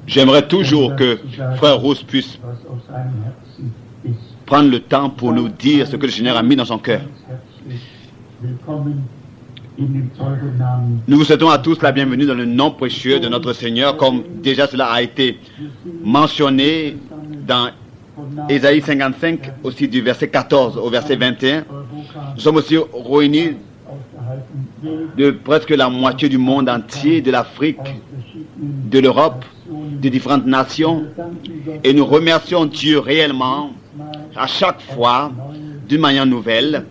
J'aimerais toujours que Frère Rousse puisse prendre le temps pour nous dire ce que le Seigneur a mis dans son cœur. Nous vous souhaitons à tous la bienvenue dans le nom précieux de notre Seigneur, comme déjà cela a été mentionné dans Ésaïe 55, aussi du verset 14 au verset 21. Nous sommes aussi réunis de presque la moitié du monde entier, de l'Afrique, de l'Europe, de différentes nations, et nous remercions Dieu réellement à chaque fois d'une manière nouvelle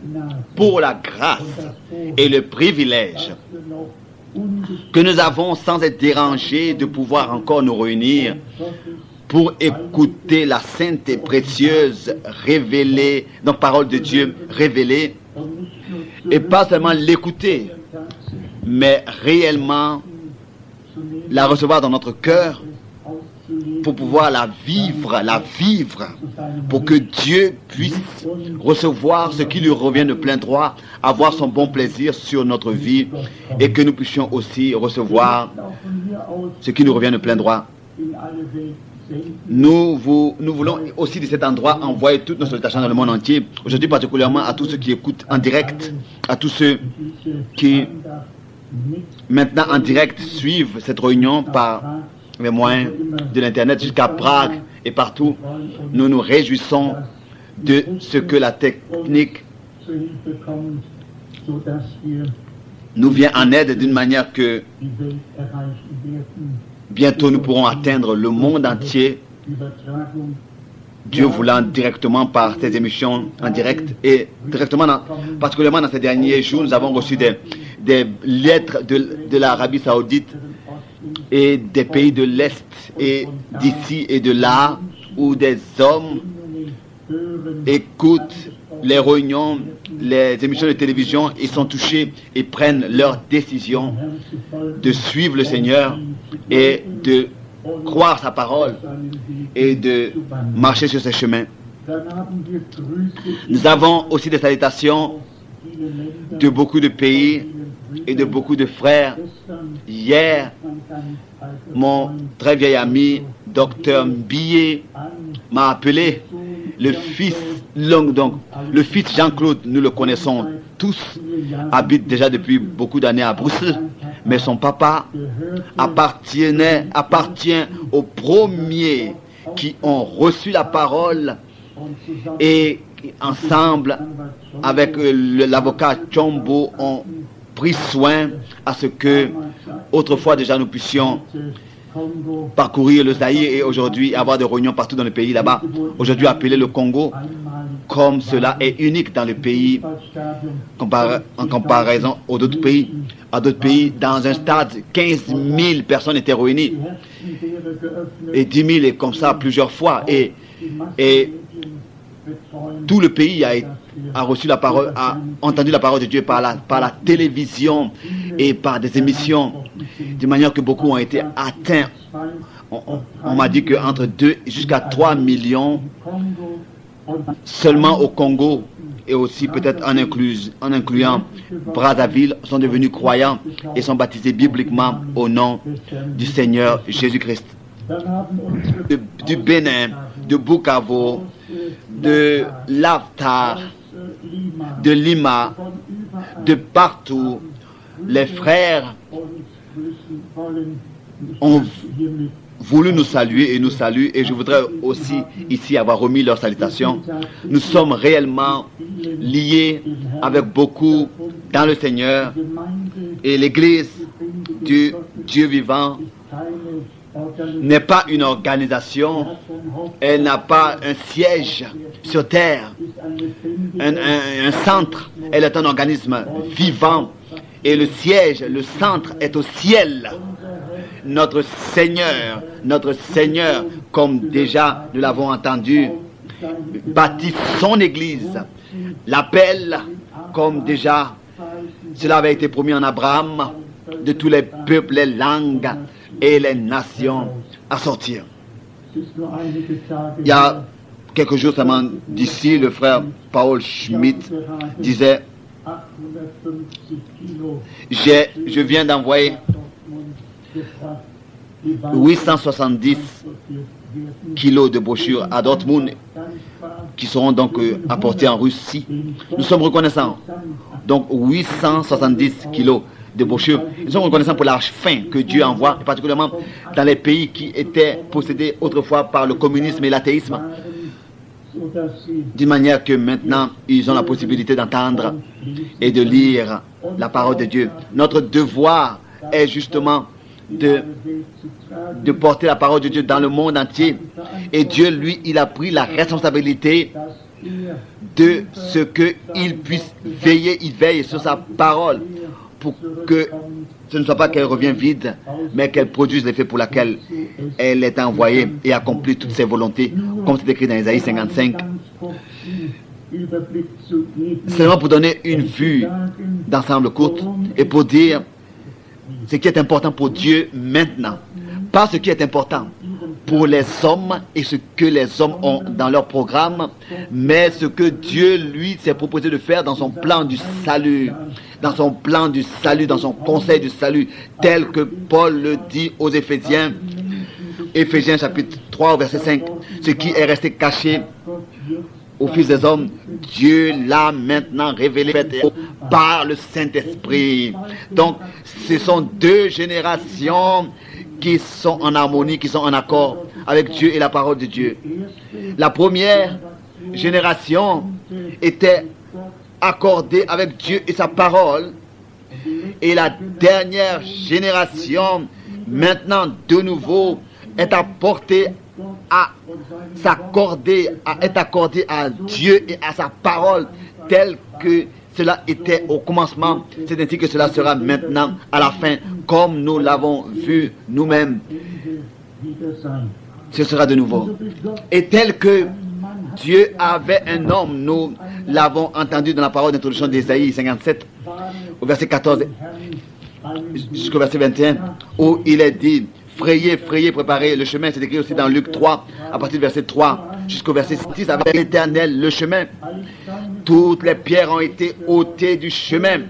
pour la grâce et le privilège que nous avons sans être dérangés de pouvoir encore nous réunir pour écouter la sainte et précieuse révélée, donc parole de Dieu révélée, et pas seulement l'écouter, mais réellement la recevoir dans notre cœur pour pouvoir la vivre, pour que Dieu puisse recevoir ce qui lui revient de plein droit, avoir son bon plaisir sur notre vie, et que nous puissions aussi recevoir ce qui nous revient de plein droit. Nous voulons aussi de cet endroit envoyer toutes nos salutations dans le monde entier, aujourd'hui particulièrement à tous ceux qui écoutent en direct, à tous ceux qui maintenant en direct suivent cette réunion par les moyens de l'internet jusqu'à Prague et partout. Nous nous réjouissons de ce que la technique nous vient en aide d'une manière que bientôt nous pourrons atteindre le monde entier, Dieu voulant, directement par ces émissions en direct, et directement, particulièrement dans ces derniers jours, nous avons reçu des lettres de l'Arabie Saoudite et des pays de l'Est et d'ici et de là, où des hommes écoutent les réunions, les émissions de télévision, ils sont touchés et prennent leur décision de suivre le Seigneur et de croire sa parole et de marcher sur ses chemins. Nous avons aussi des salutations de beaucoup de pays et de beaucoup de frères. Hier, mon très vieil ami, Dr Mbillet, m'a appelé. Le fils Jean-Claude, nous le connaissons tous, habite déjà depuis beaucoup d'années à Bruxelles, mais son papa appartient aux premiers qui ont reçu la parole, et ensemble avec l'avocat Chombo ont pris soin à ce que autrefois déjà nous puissions parcourir le Zaïre et aujourd'hui avoir des réunions partout dans le pays là-bas. Aujourd'hui appeler le Congo comme cela est unique dans le pays en comparaison aux autres pays. À d'autres pays, dans un stade, 15 000 personnes étaient réunies et 10 000 et comme ça plusieurs fois, et tout le pays a reçu la parole, a entendu la parole de Dieu par la télévision et par des émissions, de manière que beaucoup ont été atteints. On m'a dit qu'entre 2 jusqu'à 3 millions seulement au Congo, et aussi peut-être en incluant Brazzaville, sont devenus croyants et sont baptisés bibliquement au nom du Seigneur Jésus-Christ. Du Bénin, de Bukavu, de Lavtar, de Lima, de partout, les frères ont voulu nous saluer et nous saluent, et je voudrais aussi ici avoir remis leurs salutations. Nous sommes réellement liés avec beaucoup dans le Seigneur, et l'Église du Dieu vivant n'est pas une organisation, elle n'a pas un siège sur terre, un centre, elle est un organisme vivant, et le siège, le centre est au ciel. Notre Seigneur, comme déjà nous l'avons entendu, bâtit son Église, l'appelle comme déjà cela avait été promis en Abraham, de tous les peuples, les langues et les nations à sortir. Il y a quelques jours seulement d'ici, le frère Paul Schmidt disait Je viens d'envoyer 870 kilos de brochures à Dortmund qui seront donc apportés en Russie. Nous sommes reconnaissants. Donc 870 kilos de brochures. Nous sommes reconnaissants pour la faim que Dieu envoie, particulièrement dans les pays qui étaient possédés autrefois par le communisme et l'athéisme, d'une manière que maintenant ils ont la possibilité d'entendre et de lire la parole de Dieu. Notre devoir est justement de porter la parole de Dieu dans le monde entier. Et Dieu, lui, il a pris la responsabilité de ce qu'il puisse veiller, il veille sur sa parole pour que ce ne soit pas qu'elle revienne vide, mais qu'elle produise l'effet pour lequel elle est envoyée et accomplit toutes ses volontés, comme c'est écrit dans Ésaïe 55. Seulement pour donner une vue d'ensemble courte et pour dire ce qui est important pour Dieu maintenant, pas ce qui est important pour les hommes et ce que les hommes ont dans leur programme, mais ce que Dieu, lui, s'est proposé de faire dans son plan du salut, dans son plan du salut, dans son conseil du salut, tel que Paul le dit aux Éphésiens, Éphésiens chapitre 3, verset 5, ce qui est resté caché au Fils des hommes, Dieu l'a maintenant révélé par le Saint-Esprit. Donc, ce sont deux générations qui sont en harmonie, qui sont en accord avec Dieu et la parole de Dieu. La première génération était accordée avec Dieu et sa parole, et la dernière génération, maintenant de nouveau, est apportée à s'accorder, est accordée à Dieu et à sa parole, tel que cela était au commencement. C'est ainsi que cela sera maintenant à la fin, comme nous l'avons vu nous-mêmes. Ce sera de nouveau. Et tel que Dieu avait un homme, nous l'avons entendu dans la parole d'introduction d'Ésaïe 57, au verset 14 jusqu'au verset 21, où il est dit: frayez, frayez, préparez le chemin. C'est écrit aussi dans Luc 3, à partir du verset 3 jusqu'au verset 6, avec l'Éternel, le chemin. Toutes les pierres ont été ôtées du chemin.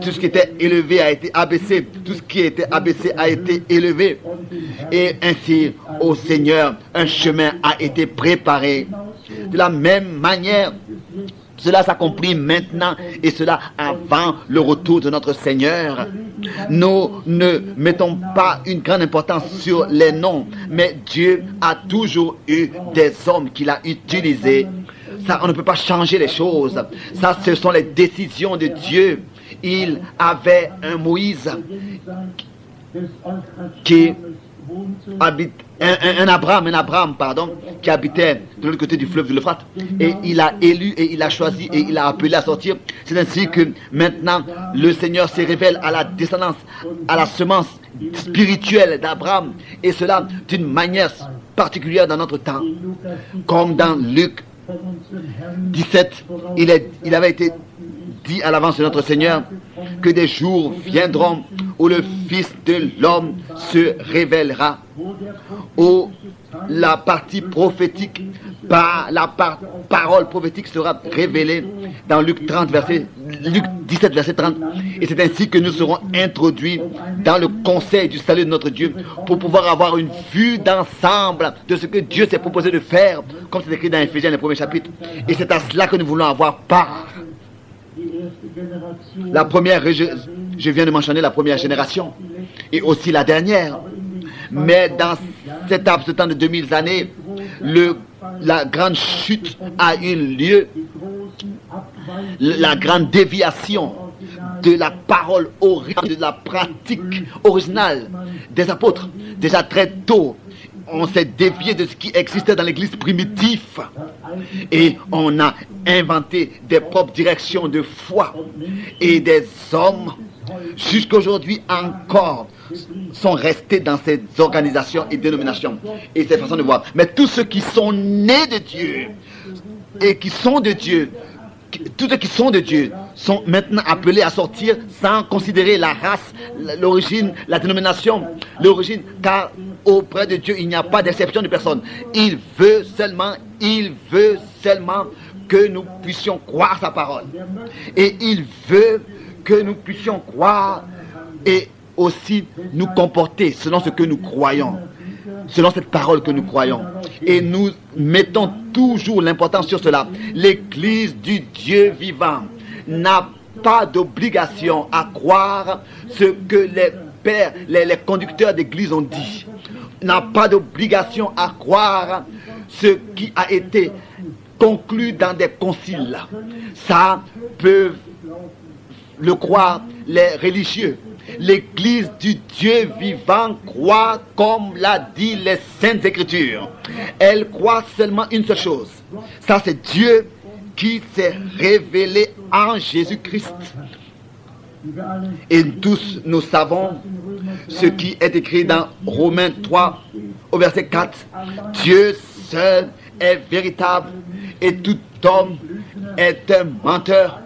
Tout ce qui était élevé a été abaissé. Tout ce qui était abaissé a été élevé. Et ainsi, au Seigneur, un chemin a été préparé. De la même manière, cela s'accomplit maintenant et cela avant le retour de notre Seigneur. Nous ne mettons pas une grande importance sur les noms, mais Dieu a toujours eu des hommes qu'il a utilisés. Ça, on ne peut pas changer les choses. Ça, ce sont les décisions de Dieu. Il avait un Moïse qui habite, un Abraham, qui habitait de l'autre côté du fleuve de l'Euphrate. Et il a élu et il a choisi et il a appelé à sortir. C'est ainsi que maintenant le Seigneur se révèle à la descendance, à la semence spirituelle d'Abraham. Et cela d'une manière particulière dans notre temps. Comme dans Luc 17, il avait été dit à l'avance de notre Seigneur que des jours viendront où le Fils de l'homme se révélera, où la partie prophétique, par la parole prophétique sera révélée dans Luc 17, verset 30. Et c'est ainsi que nous serons introduits dans le conseil du salut de notre Dieu pour pouvoir avoir une vue d'ensemble de ce que Dieu s'est proposé de faire, comme c'est écrit dans Éphésiens, le premier chapitre. Et c'est à cela que nous voulons avoir part. La première, je viens de mentionner la première génération et aussi la dernière. Mais dans cet laps de temps de 2000 années, la grande chute a eu lieu, la grande déviation de la parole originale, de la pratique originale des apôtres. Déjà très tôt, on s'est dévié de ce qui existait dans l'église primitive et on a inventé des propres directions de foi, et des hommes jusqu'aujourd'hui encore sont restés dans ces organisations et dénominations et ces façons de voir. Mais tous ceux qui sont nés de Dieu et qui sont de Dieu, tous ceux qui sont de Dieu sont maintenant appelés à sortir sans considérer la race, l'origine, la dénomination, l'origine, car auprès de Dieu il n'y a pas d'exception de personne. Il veut seulement que nous puissions croire sa parole. Et il veut que nous puissions croire et aussi nous comporter selon ce que nous croyons, selon cette parole que nous croyons. Et nous mettons toujours l'importance sur cela. L'Église du Dieu vivant n'a pas d'obligation à croire ce que les pères, les conducteurs d'église ont dit. N'a pas d'obligation à croire ce qui a été conclu dans des conciles. Ça peut le croire les religieux. L'Église du Dieu vivant croit comme l'a dit les Saintes Écritures. Elle croit seulement une seule chose. Ça, c'est Dieu qui s'est révélé en Jésus-Christ. Et tous nous savons ce qui est écrit dans Romains 3 au verset 4. Dieu seul est véritable et tout homme est un menteur.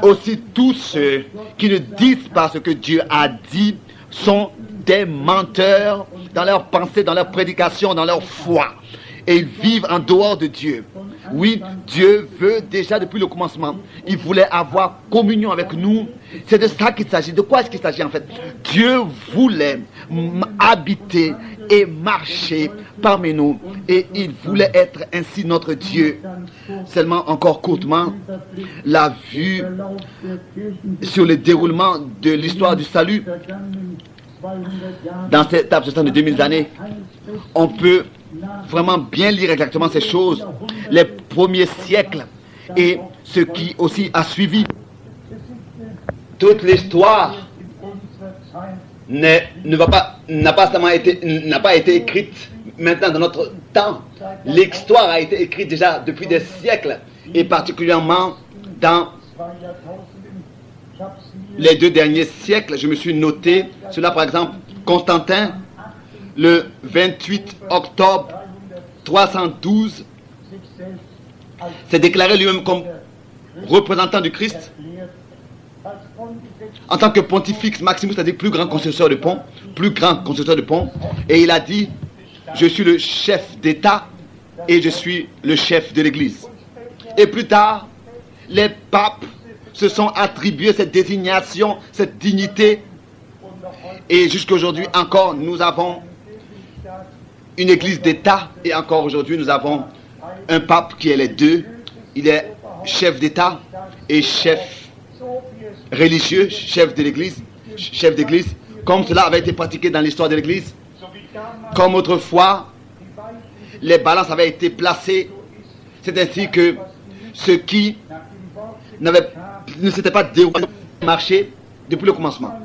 Aussi tous ceux qui ne disent pas ce que Dieu a dit sont des menteurs dans leurs pensées, dans leurs prédications, dans leur foi. Et ils vivent en dehors de Dieu. Oui, Dieu veut déjà depuis le commencement. Il voulait avoir communion avec nous. C'est de ça qu'il s'agit. De quoi est-ce qu'il s'agit en fait? Dieu voulait habiter et marcher parmi nous. Et il voulait être ainsi notre Dieu. Seulement encore courtement, la vue sur le déroulement de l'histoire du salut dans cette absence de 2000 années, on peut vraiment bien lire exactement ces choses, les premiers siècles et ce qui aussi a suivi. Toute l'histoire n'a pas été écrite maintenant dans notre temps. L'histoire a été écrite déjà depuis des siècles et particulièrement dans les 2 derniers siècles. Je me suis noté cela, par exemple, Constantin, le 28 octobre 312, s'est déclaré lui-même comme représentant du Christ en tant que pontifex maximus, c'est-à-dire plus grand constructeur de ponts, et il a dit: je suis le chef d'État et je suis le chef de l'Église. Et plus tard, les papes se sont attribués cette désignation, cette dignité, et jusqu'à aujourd'hui encore nous avons une église d'État, et encore aujourd'hui nous avons un pape qui est les deux. Il est chef d'État et chef religieux, chef de l'église, chef d'église, comme cela avait été pratiqué dans l'histoire de l'église. Comme autrefois les balances avaient été placées, c'est ainsi que ce qui ne s'était pas déroulé marché depuis le commencement.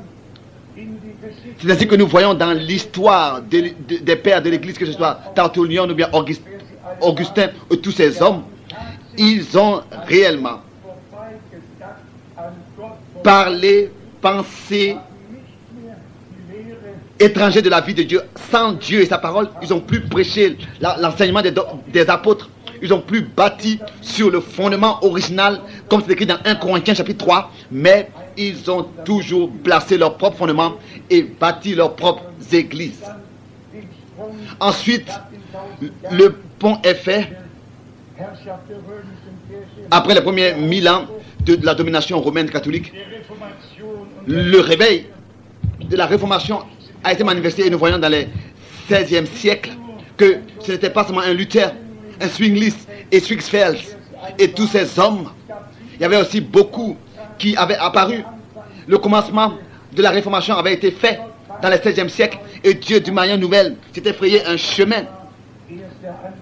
C'est ainsi que nous voyons dans l'histoire des pères de l'Église, que ce soit Tertullian ou bien Augustin ou tous ces hommes, ils ont réellement parlé, pensé, étrangers de la vie de Dieu. Sans Dieu et sa parole, ils n'ont plus prêché l'enseignement des apôtres. Ils n'ont plus bâti sur le fondement original, comme c'est écrit dans 1 Corinthiens chapitre 3, mais ils ont toujours placé leur propre fondement et bâti leurs propres églises. Ensuite, le pont est fait après les premiers 1000 ans de la domination romaine catholique. Le réveil de la réformation a été manifesté, et nous voyons dans les 16e siècle que ce n'était pas seulement un Luther, un Zwingli et Strixfeld et tous ces hommes. Il y avait aussi beaucoup qui avaient apparu. Le commencement de la réformation avait été fait dans le 16e siècle, et Dieu d'une manière nouvelle s'était frayé un chemin.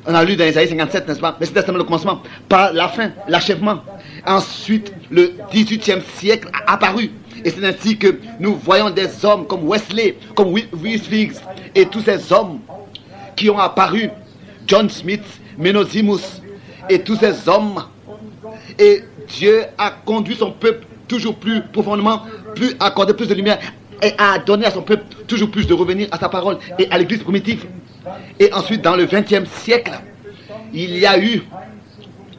On a lu dans Isaïe 57, n'est-ce pas? Mais c'était seulement le commencement, pas la fin, l'achèvement. Ensuite, le 18e siècle a apparu, et c'est ainsi que nous voyons des hommes comme Wesley, comme Wycliffe et tous ces hommes qui ont apparu, John Smith, Menosimus et tous ces hommes. Et Dieu a conduit son peuple toujours plus profondément, accordé plus de lumière, et a donné à son peuple toujours plus de revenir à sa parole et à l'église primitive. Et ensuite, dans le 20e siècle, il y a eu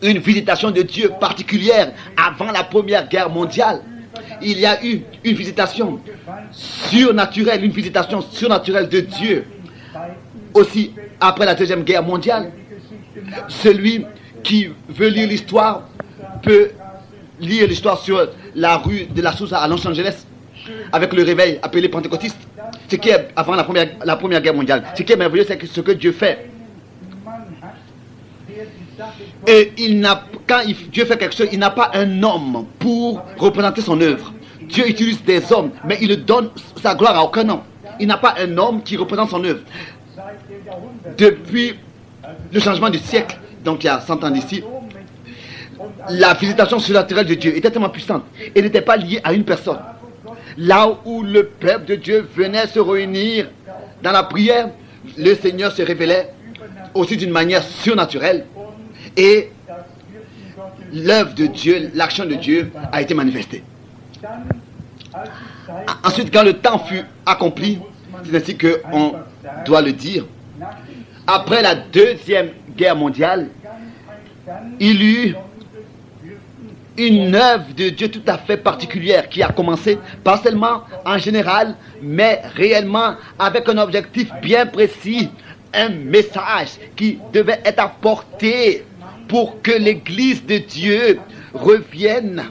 une visitation de Dieu particulière avant la Première Guerre mondiale. Il y a eu une visitation surnaturelle, de Dieu. Aussi, après la Deuxième Guerre mondiale, celui qui veut lire l'histoire peut lire l'histoire sur la rue de la Sousa à Los Angeles avec le réveil appelé pentecôtiste. Ce qui est avant la première guerre mondiale. Ce qui est merveilleux, c'est que ce que Dieu fait. Et quand Dieu fait quelque chose, il n'a pas un homme pour représenter son œuvre. Dieu utilise des hommes, mais il ne donne sa gloire à aucun homme. Il n'a pas un homme qui représente son œuvre. Depuis le changement du siècle, donc il y a 100 ans d'ici, la visitation surnaturelle de Dieu était tellement puissante et n'était pas liée à une personne. Là où le peuple de Dieu venait se réunir dans la prière, le Seigneur se révélait aussi d'une manière surnaturelle et l'œuvre de Dieu, l'action de Dieu a été manifestée. Ensuite, quand le temps fut accompli, c'est ainsi qu'on doit le dire, après la Deuxième Guerre mondiale, il y eut une œuvre de Dieu tout à fait particulière qui a commencé, pas seulement en général, mais réellement avec un objectif bien précis, un message qui devait être apporté pour que l'Église de Dieu revienne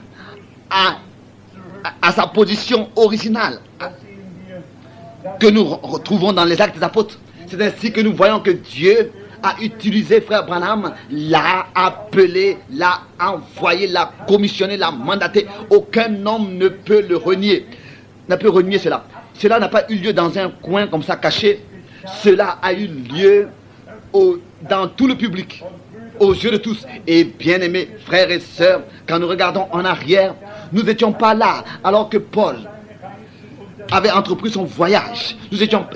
à sa position originale que nous retrouvons dans les Actes des Apôtres. C'est ainsi que nous voyons que Dieu a utilisé Frère Branham, l'a appelé, l'a envoyé, l'a commissionné, l'a mandaté. Aucun homme ne peut le renier, ne peut renier cela. Cela n'a pas eu lieu dans un coin comme ça caché. Cela a eu lieu dans tout le public, aux yeux de tous. Et bien aimés frères et sœurs, quand nous regardons en arrière, nous n'étions pas là alors que Paul avait entrepris son voyage. Nous n'étions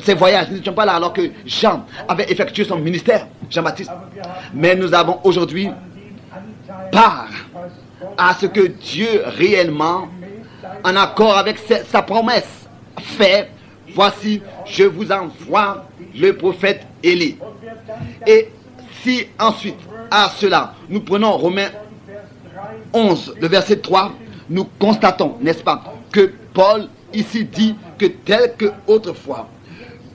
pas là alors que Jean avait effectué son ministère, Jean-Baptiste. Mais nous avons aujourd'hui part à ce que Dieu réellement, en accord avec sa promesse, fait. Voici, je vous envoie le prophète Élie. Et si ensuite, à cela, nous prenons Romains 11, le verset 3, nous constatons, n'est-ce pas, que Paul ici dit que tel que autrefois,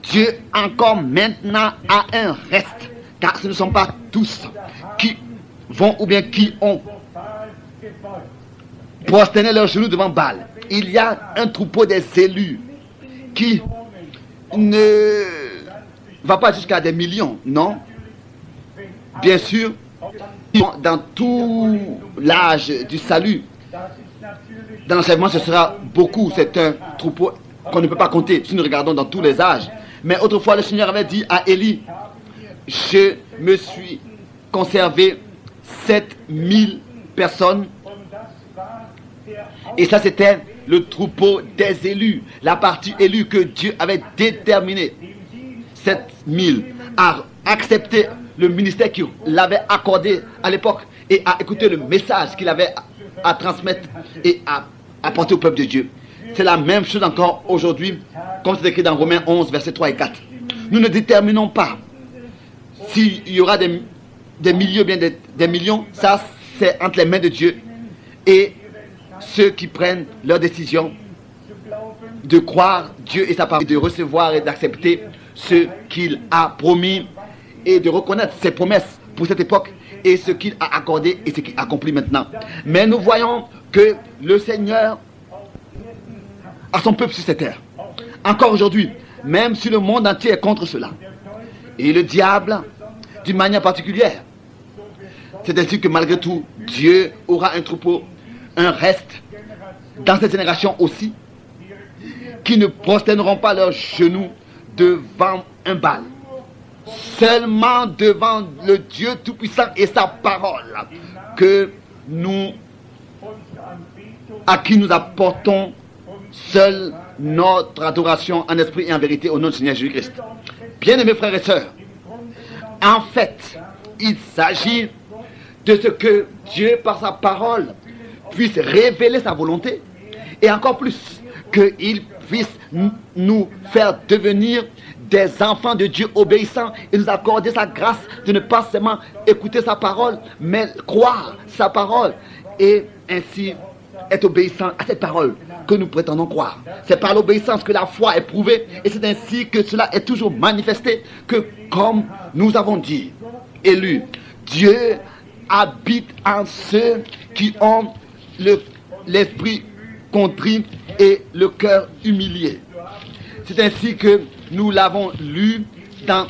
Dieu encore maintenant a un reste, car ce ne sont pas tous qui vont ou bien qui ont prosterné leurs genoux devant Baal. Il y a un troupeau des élus qui ne va pas jusqu'à des millions, non. Bien sûr, dans tout l'âge du salut, dans l'enseignement, ce sera beaucoup. C'est un troupeau qu'on ne peut pas compter si nous regardons dans tous les âges. Mais autrefois, le Seigneur avait dit à Élie, je me suis conservé 7000 personnes. Et ça, c'était le troupeau des élus, la partie élue que Dieu avait déterminée. 7000 a accepté le ministère qu'il l'avait accordé à l'époque et a écouté le message qu'il avait à transmettre et à apporter au peuple de Dieu. C'est la même chose encore aujourd'hui, comme c'est écrit dans Romains 11, versets 3 et 4. Nous ne déterminons pas s'il y aura des milliers ou bien des millions. Ça, c'est entre les mains de Dieu et ceux qui prennent leur décision de croire Dieu et sa parole, de recevoir et d'accepter ce qu'il a promis et de reconnaître ses promesses pour cette époque et ce qu'il a accordé et ce qu'il accomplit maintenant. Mais nous voyons que le Seigneur a son peuple sur cette terre. Encore aujourd'hui, même si le monde entier est contre cela. Et le diable, d'une manière particulière. C'est ainsi que malgré tout, Dieu aura un troupeau, un reste, dans cette génération aussi, qui ne prosterneront pas leurs genoux devant un Baal. Seulement devant le Dieu Tout-Puissant et sa parole à qui nous apportons seule notre adoration en esprit et en vérité au nom du Seigneur Jésus-Christ. Bien-aimés frères et sœurs, en fait, il s'agit de ce que Dieu, par sa parole, puisse révéler sa volonté et encore plus qu'il puisse nous faire devenir des enfants de Dieu obéissants et nous accorder sa grâce de ne pas seulement écouter sa parole, mais croire sa parole et ainsi être obéissant à cette parole que nous prétendons croire. C'est par l'obéissance que la foi est prouvée et c'est ainsi que cela est toujours manifesté que, comme nous avons dit et lu, Dieu habite en ceux qui ont l'esprit contrit et le cœur humilié. C'est ainsi que nous l'avons lu dans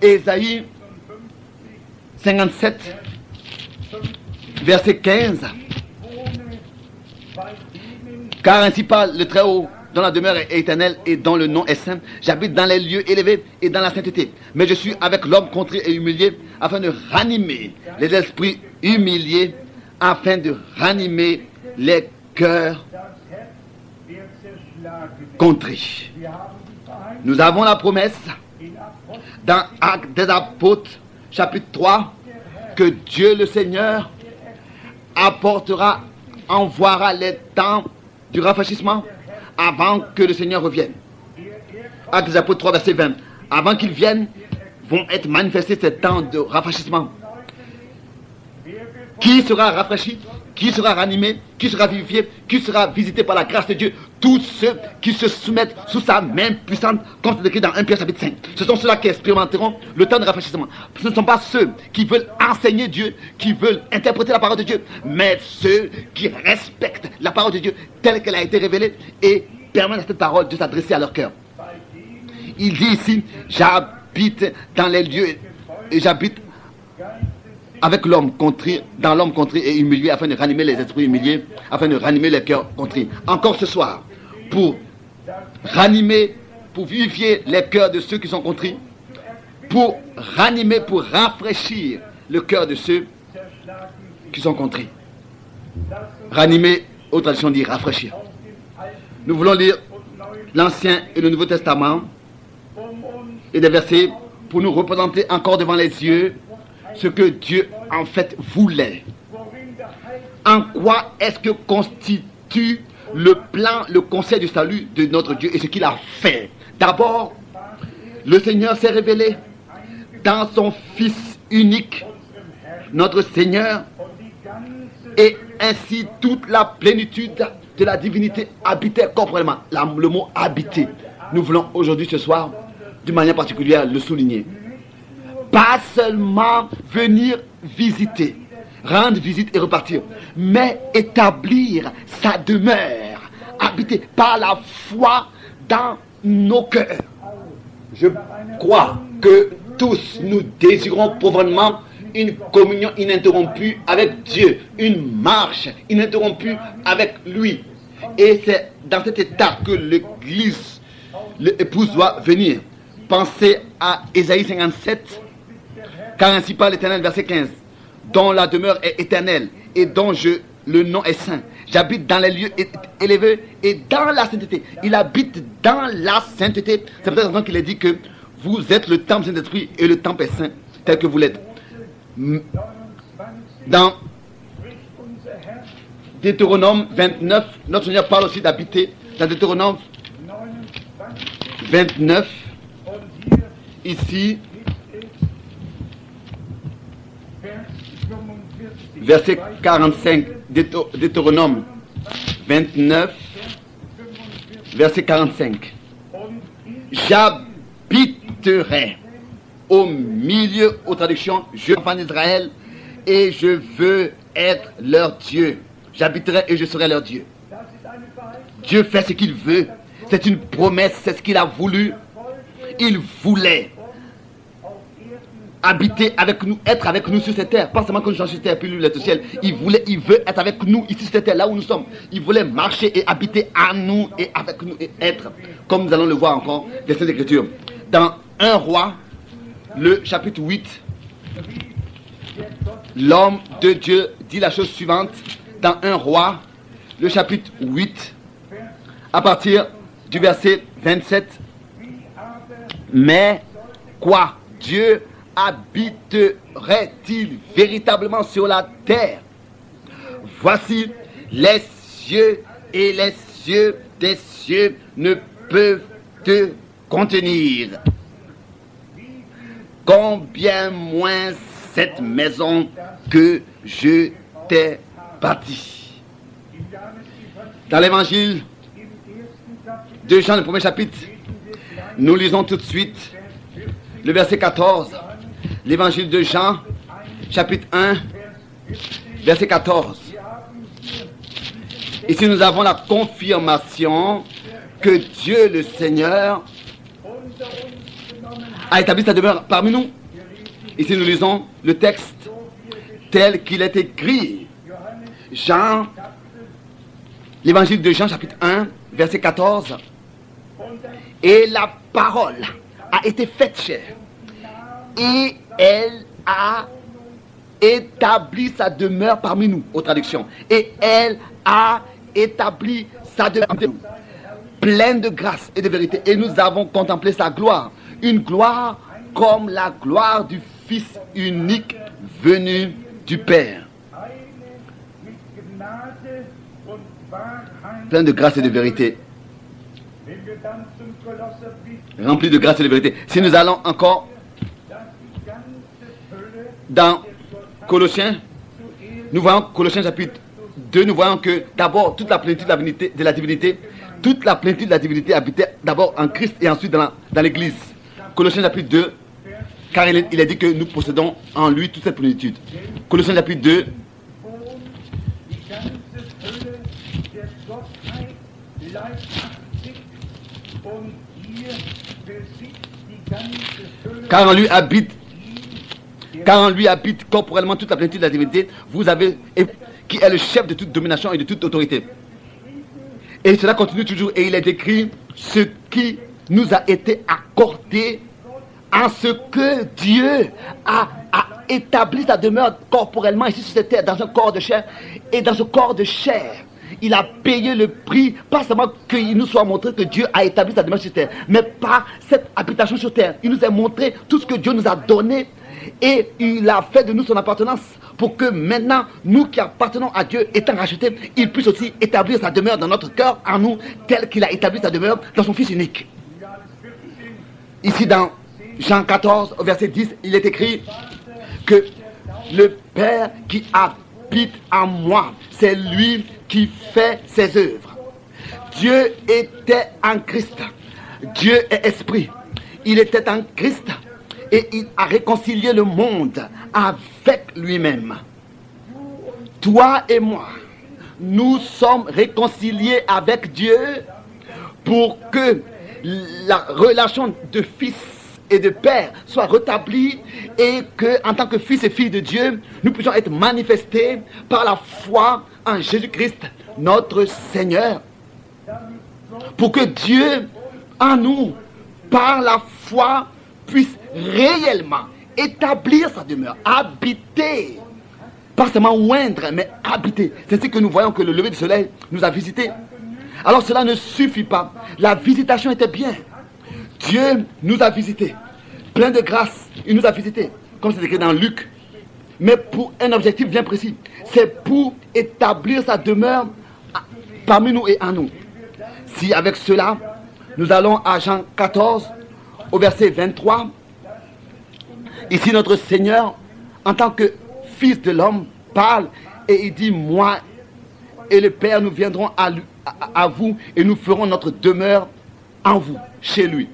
Ésaïe 57, verset 15. Car ainsi parle le Très-Haut, dont la demeure est éternelle et dont le nom est saint. J'habite dans les lieux élevés et dans la sainteté. Mais je suis avec l'homme contrit et humilié, afin de ranimer les esprits humiliés, afin de ranimer les cœurs contrits. Nous avons la promesse dans Actes des Apôtres, chapitre 3, que Dieu le Seigneur envoiera les temps du rafraîchissement avant que le Seigneur revienne. Actes des Apôtres 3, verset 20. Avant qu'il vienne, vont être manifestés ces temps de rafraîchissement. Qui sera rafraîchi? Qui sera ranimé? Qui sera vivifié? Qui sera visité par la grâce de Dieu? Tous ceux qui se soumettent sous sa main puissante, comme c'est écrit dans 1 Pierre chapitre 5. Ce sont ceux-là qui expérimenteront le temps de rafraîchissement. Ce ne sont pas ceux qui veulent enseigner Dieu, qui veulent interpréter la parole de Dieu, mais ceux qui respectent la parole de Dieu telle qu'elle a été révélée et permettent à cette parole de s'adresser à leur cœur. Il dit ici, j'habite dans les lieux et j'habite avec l'homme contrit, dans l'homme contrit et humilié, afin de ranimer les esprits humiliés, afin de ranimer les cœurs contrits. Encore ce soir, pour ranimer, pour vivifier les cœurs de ceux qui sont contrits, pour ranimer, pour rafraîchir le cœur de ceux qui sont contrits. Ranimer, aux traditions dit rafraîchir. Nous voulons lire l'Ancien et le Nouveau Testament et des versets pour nous représenter encore devant les yeux ce que Dieu en fait voulait. En quoi est-ce que constitue le plan, le conseil du salut de notre Dieu et ce qu'il a fait? D'abord, le Seigneur s'est révélé dans son Fils unique, notre Seigneur, et ainsi toute la plénitude de la divinité habitait corporellement. Le mot habiter, nous voulons aujourd'hui, ce soir, d'une manière particulière, le souligner. Pas seulement venir visiter, rendre visite et repartir, mais établir sa demeure, habiter par la foi dans nos cœurs. Je crois que tous nous désirons profondément une communion ininterrompue avec Dieu, une marche ininterrompue avec lui. Et c'est dans cet état que l'Église, l'épouse doit venir. Pensez à Ésaïe 57, car ainsi parle l'Éternel, verset 15, dont la demeure est éternelle et dont le nom est saint. J'habite dans les lieux élevés et dans la sainteté. Il habite dans la sainteté. C'est pour cette raison qu'il est dit que vous êtes le temple du Saint-Esprit et le temple est saint, tel que vous l'êtes. Dans Deutéronome 29, notre Seigneur parle aussi d'habiter. Dans Deutéronome 29, ici, verset 45, Deutéronome 29, verset 45. J'habiterai au milieu, aux traductions, je enfant d'Israël, et je veux être leur Dieu. J'habiterai et je serai leur Dieu. Dieu fait ce qu'il veut. C'est une promesse, c'est ce qu'il a voulu. Il voulait habiter avec nous, être avec nous sur cette terre. Pas seulement que nous sommes sur cette terre, puis lui, il est au ciel. Il veut être avec nous ici sur cette terre, là où nous sommes. Il voulait marcher et habiter à nous et avec nous et être, comme nous allons le voir encore, des Saintes Écritures. Dans 1 Roi, le chapitre 8, l'homme de Dieu dit la chose suivante. Dans 1 Roi, le chapitre 8, à partir du verset 27. Mais quoi? Dieu habiterait-il véritablement sur la terre? Voici, les cieux et les cieux des cieux ne peuvent te contenir. Combien moins cette maison que je t'ai bâtie. Dans l'évangile de Jean, le premier chapitre, nous lisons tout de suite le verset 14. L'évangile de Jean, chapitre 1, verset 14. Ici, nous avons la confirmation que Dieu le Seigneur a établi sa demeure parmi nous. Ici, nous lisons le texte tel qu'il est écrit. Jean, l'évangile de Jean, chapitre 1, verset 14. Et la parole a été faite chair, et elle a établi sa demeure parmi nous, aux traductions. Et elle a établi sa demeure parmi nous, pleine de grâce et de vérité. Et nous avons contemplé sa gloire, une gloire comme la gloire du Fils unique venu du Père. Plein de grâce et de vérité. Rempli de grâce et de vérité. Si nous allons encore dans Colossiens, nous voyons Colossiens chapitre 2, nous voyons que d'abord toute la plénitude de la divinité, toute la plénitude de la divinité habitait d'abord en Christ et ensuite dans l'Église. Colossiens chapitre 2, car il est dit que nous possédons en lui toute cette plénitude. Colossiens chapitre 2, car en lui habite corporellement toute la plénitude de la divinité, vous avez, qui est le chef de toute domination et de toute autorité. Et cela continue toujours, et il est écrit ce qui nous a été accordé en ce que Dieu a établi sa demeure corporellement ici sur cette terre, dans un corps de chair. Et dans ce corps de chair, il a payé le prix, pas seulement qu'il nous soit montré que Dieu a établi sa demeure sur terre, mais par cette habitation sur terre. Il nous a montré tout ce que Dieu nous a donné et il a fait de nous son appartenance pour que maintenant, nous qui appartenons à Dieu, étant rachetés, il puisse aussi établir sa demeure dans notre cœur, en nous, tel qu'il a établi sa demeure dans son Fils unique. Ici dans Jean 14, au verset 10, il est écrit que le Père qui habite en moi, c'est lui qui fait ses œuvres. Dieu était en Christ. Dieu est esprit. Il était en Christ et il a réconcilié le monde avec lui-même. Toi et moi, nous sommes réconciliés avec Dieu pour que la relation de fils et de père soit rétablie et que, en tant que fils et filles de Dieu, nous puissions être manifestés par la foi en Jésus-Christ, notre Seigneur. Pour que Dieu, en nous, par la foi, puisse réellement établir sa demeure, habiter. Pas seulement oindre, mais habiter. C'est ainsi que nous voyons que le lever du soleil nous a visités. Alors cela ne suffit pas. La visitation était bien. Dieu nous a visités. Plein de grâce, il nous a visités. Comme c'est écrit dans Luc. Mais pour un objectif bien précis. C'est pour établir sa demeure parmi nous et en nous. Si avec cela, nous allons à Jean 14, au verset 23. Ici, notre Seigneur, en tant que Fils de l'homme, parle et il dit, moi et le Père, nous viendrons à vous et nous ferons notre demeure en vous, chez lui.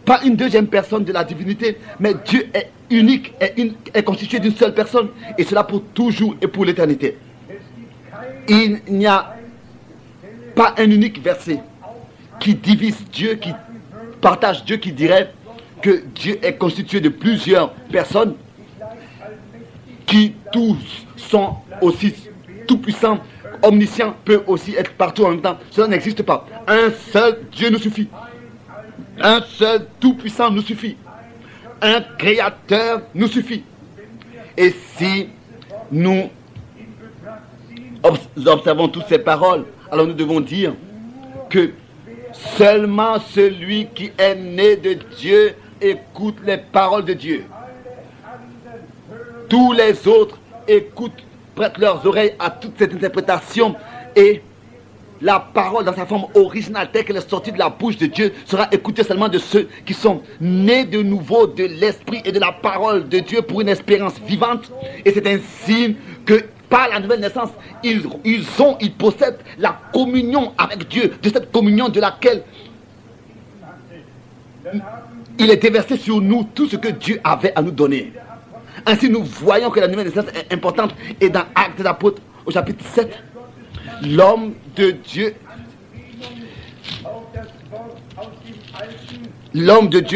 Pas une deuxième personne de la divinité, mais Dieu est unique, est constitué d'une seule personne, et cela pour toujours et pour l'éternité. Il n'y a pas un unique verset qui divise Dieu, qui partage Dieu, qui dirait que Dieu est constitué de plusieurs personnes qui tous sont aussi tout-puissants, omniscients, peut aussi être partout en même temps. Cela n'existe pas. Un seul Dieu nous suffit. Un seul tout-puissant nous suffit. Un créateur nous suffit. Et si nous observons toutes ces paroles, alors nous devons dire que seulement celui qui est né de Dieu écoute les paroles de Dieu. Tous les autres écoutent, prêtent leurs oreilles à toute cette interprétation et la parole dans sa forme originale telle qu'elle est sortie de la bouche de Dieu sera écoutée seulement de ceux qui sont nés de nouveau de l'esprit et de la parole de Dieu pour une espérance vivante. Et c'est ainsi que par la nouvelle naissance, ils possèdent la communion avec Dieu, de cette communion de laquelle il est déversé sur nous tout ce que Dieu avait à nous donner. Ainsi, nous voyons que la nouvelle naissance est importante. Et dans Actes des Apôtres, au chapitre 7, l'homme de Dieu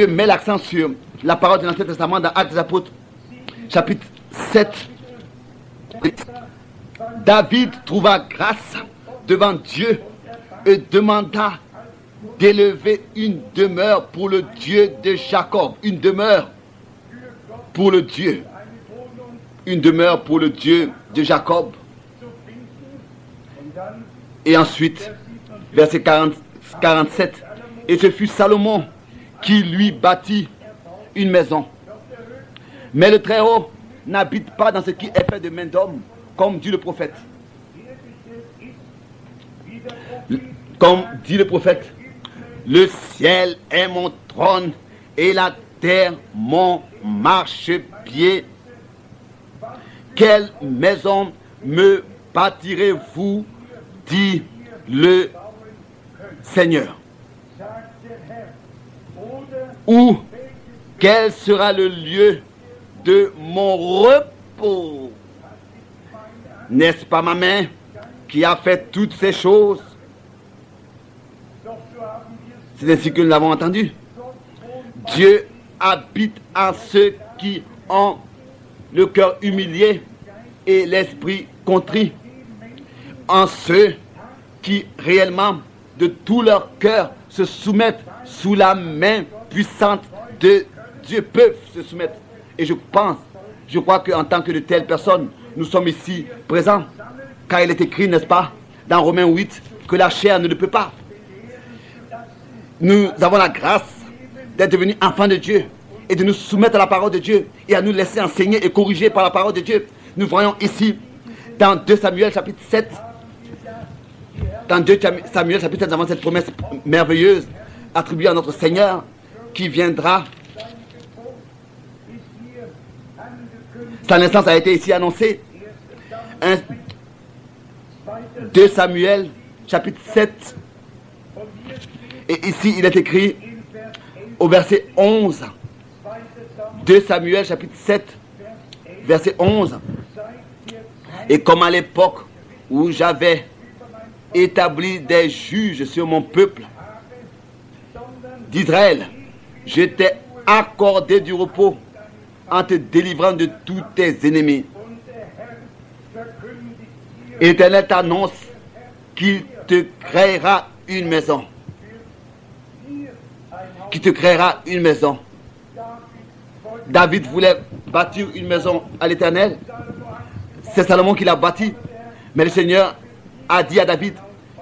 met l'accent sur la parole de l'Ancien Testament dans Actes des Apôtres, chapitre 7. David trouva grâce devant Dieu et demanda d'élever une demeure pour le Dieu de Jacob. Une demeure pour le Dieu. Une demeure pour le Dieu de Jacob. Et ensuite, verset 47, et ce fut Salomon qui lui bâtit une maison. Mais le Très-Haut n'habite pas dans ce qui est fait de main d'homme, comme dit le prophète. Comme dit le prophète, le ciel est mon trône et la terre mon marchepied. Quelle maison me bâtirez-vous, dit le Seigneur. Ou quel sera le lieu de mon repos? N'est-ce pas ma main qui a fait toutes ces choses? C'est ainsi que nous l'avons entendu. Dieu habite en ceux qui ont le cœur humilié et l'esprit contrit, en ceux qui réellement de tout leur cœur se soumettent sous la main puissante de Dieu, peuvent se soumettre. Et je crois qu'en tant que de telles personnes, nous sommes ici présents, car il est écrit, n'est-ce pas, dans Romains 8, que la chair ne le peut pas. Nous avons la grâce d'être devenus enfants de Dieu et de nous soumettre à la parole de Dieu et à nous laisser enseigner et corriger par la parole de Dieu. Nous voyons ici, dans 2 Samuel chapitre 7, dans 2 Samuel chapitre 7, nous avons cette promesse merveilleuse attribuée à notre Seigneur qui viendra. Sa naissance a été ici annoncée. 2 Samuel chapitre 7. Et ici, il est écrit au verset 11. 2 Samuel chapitre 7, verset 11. Et comme à l'époque où j'avais établi des juges sur mon peuple d'Israël, je t'ai accordé du repos en te délivrant de tous tes ennemis. Et l'Éternel t'annonce qu'il te créera une maison. Qui te créera une maison. David voulait bâtir une maison à l'Éternel. C'est Salomon qui l'a bâtie. Mais le Seigneur a dit à David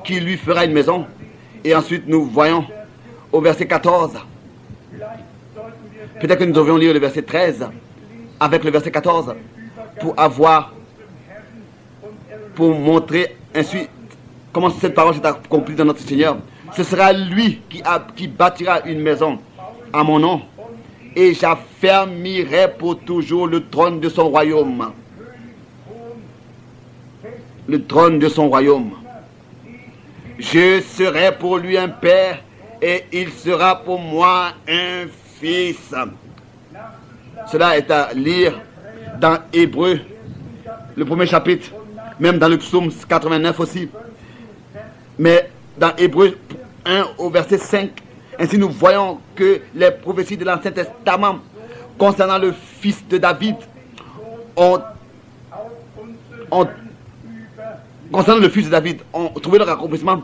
qu'il lui fera une maison. Et ensuite nous voyons au verset 14. Peut-être que nous devrions lire le verset 13 avec le verset 14 pour montrer ainsi comment cette parole s'est accomplie dans notre Seigneur. Ce sera lui qui bâtira une maison à mon nom, et j'affermirai pour toujours le trône de son royaume. Le trône de son royaume. Je serai pour lui un père, et il sera pour moi un fils. Cela est à lire dans Hébreux, le premier chapitre, même dans le psaume 89 aussi. Mais dans Hébreux 1 au verset 5, ainsi nous voyons que les prophéties de l'Ancien Testament concernant le fils de David concernant le fils de David ont trouvé leur accomplissement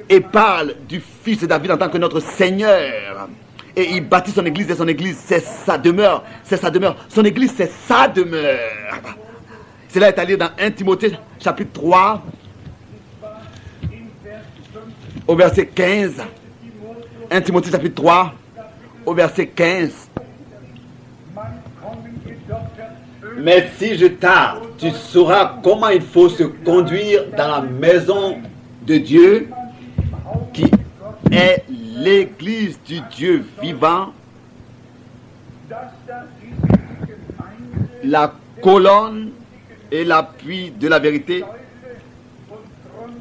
et parlent du fils de David en tant que notre Seigneur. Et il bâtit son église, et son église c'est sa demeure, c'est sa demeure. Son église c'est sa demeure. Cela est à lire dans 1 Timothée chapitre 3 au verset 15. 1 Timothée chapitre 3 au verset 15. Mais si je tarde, tu sauras comment il faut se conduire dans la maison de Dieu, qui est l'église du Dieu vivant, la colonne et l'appui de la vérité,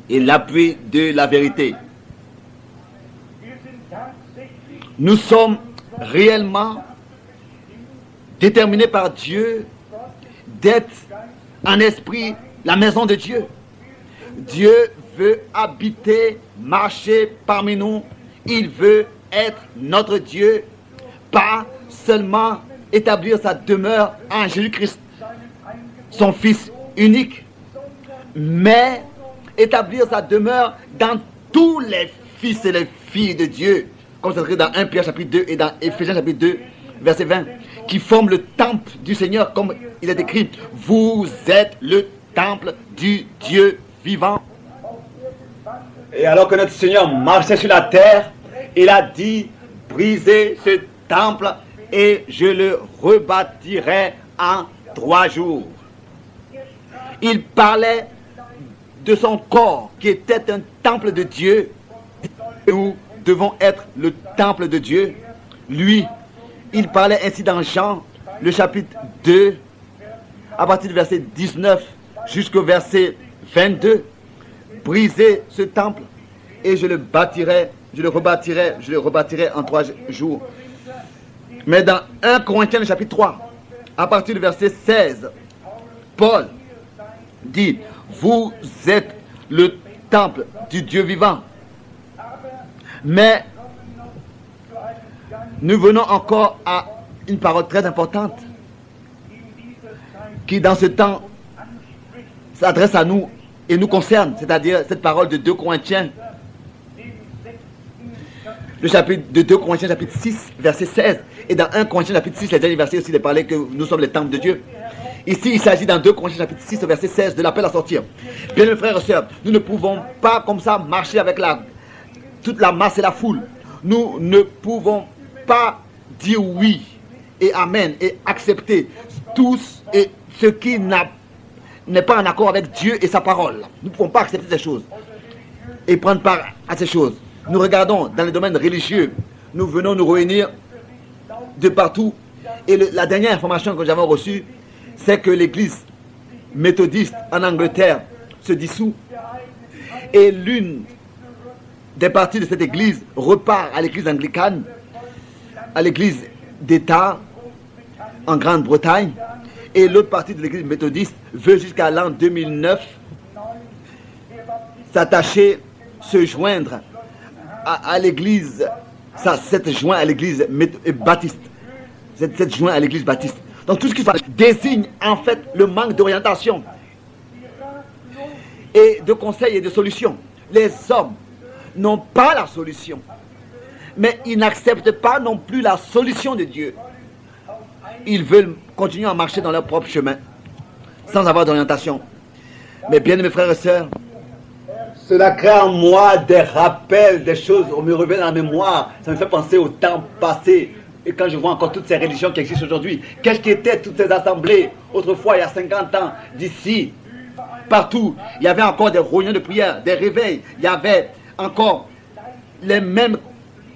et l'appui de la vérité. Nous sommes réellement déterminé par Dieu d'être en esprit la maison de Dieu. Dieu veut habiter, marcher parmi nous. Il veut être notre Dieu, pas seulement établir sa demeure en Jésus-Christ, son Fils unique, mais établir sa demeure dans tous les fils et les filles de Dieu, comme c'est écrit dans 1 Pierre chapitre 2 et dans Éphésiens chapitre 2, verset 20, qui forment le temple du Seigneur, comme il est écrit, vous êtes le temple du Dieu vivant. Et alors que notre Seigneur marchait sur la terre, il a dit, brisez ce temple et je le rebâtirai en 3 jours. Il parlait de son corps qui était un temple de Dieu. Nous devons être le temple de Dieu. Lui, il parlait ainsi dans Jean, le chapitre 2, à partir du verset 19 jusqu'au verset 22. Brisez ce temple et je le bâtirai, je le rebâtirai en 3 jours. Mais dans 1 Corinthiens, le chapitre 3, à partir du verset 16, Paul dit, vous êtes le temple du Dieu vivant. Mais nous venons encore à une parole très importante qui dans ce temps s'adresse à nous et nous concerne, c'est-à-dire cette parole de 2 Corinthiens, le chapitre de 2 Corinthiens chapitre 6, verset 16, et dans 1 Corinthiens chapitre 6, les derniers versets aussi, il est parlé que nous sommes les temples de Dieu. Ici, il s'agit dans 2 Corinthiens chapitre 6, verset 16, de l'appel à sortir. Bien, mes frères et sœurs, nous ne pouvons pas comme ça marcher avec toute la masse et la foule. Nous ne pouvons pas dire oui et amen et accepter tous et ce qui n'est pas en accord avec Dieu et sa parole. Nous ne pouvons pas accepter ces choses et prendre part à ces choses. Nous regardons dans le domaine religieux, nous venons nous réunir de partout. Et la dernière information que nous avons reçue, c'est que l'église méthodiste en Angleterre se dissout. Et l'une des parties de cette église repart à l'église anglicane, à l'église d'État en Grande-Bretagne. Et l'autre partie de l'église méthodiste veut jusqu'à l'an 2009 s'attacher, se joindre à l'église, s'être joint à l'église baptiste. S'être joint à l'église baptiste. Donc tout ce qui désigne en fait le manque d'orientation et de conseils et de solutions. Les hommes n'ont pas la solution, mais ils n'acceptent pas non plus la solution de Dieu. Ils veulent continuer à marcher dans leur propre chemin, sans avoir d'orientation. Mais bien, mes frères et sœurs, cela crée en moi des rappels, des choses, on me revient dans la mémoire, ça me fait penser au temps passé. Et quand je vois encore toutes ces religions qui existent aujourd'hui, qu'est-ce qu'étaient toutes ces assemblées autrefois, il y a 50 ans, d'ici, partout, il y avait encore des réunions de prière, des réveils, il y avait encore les mêmes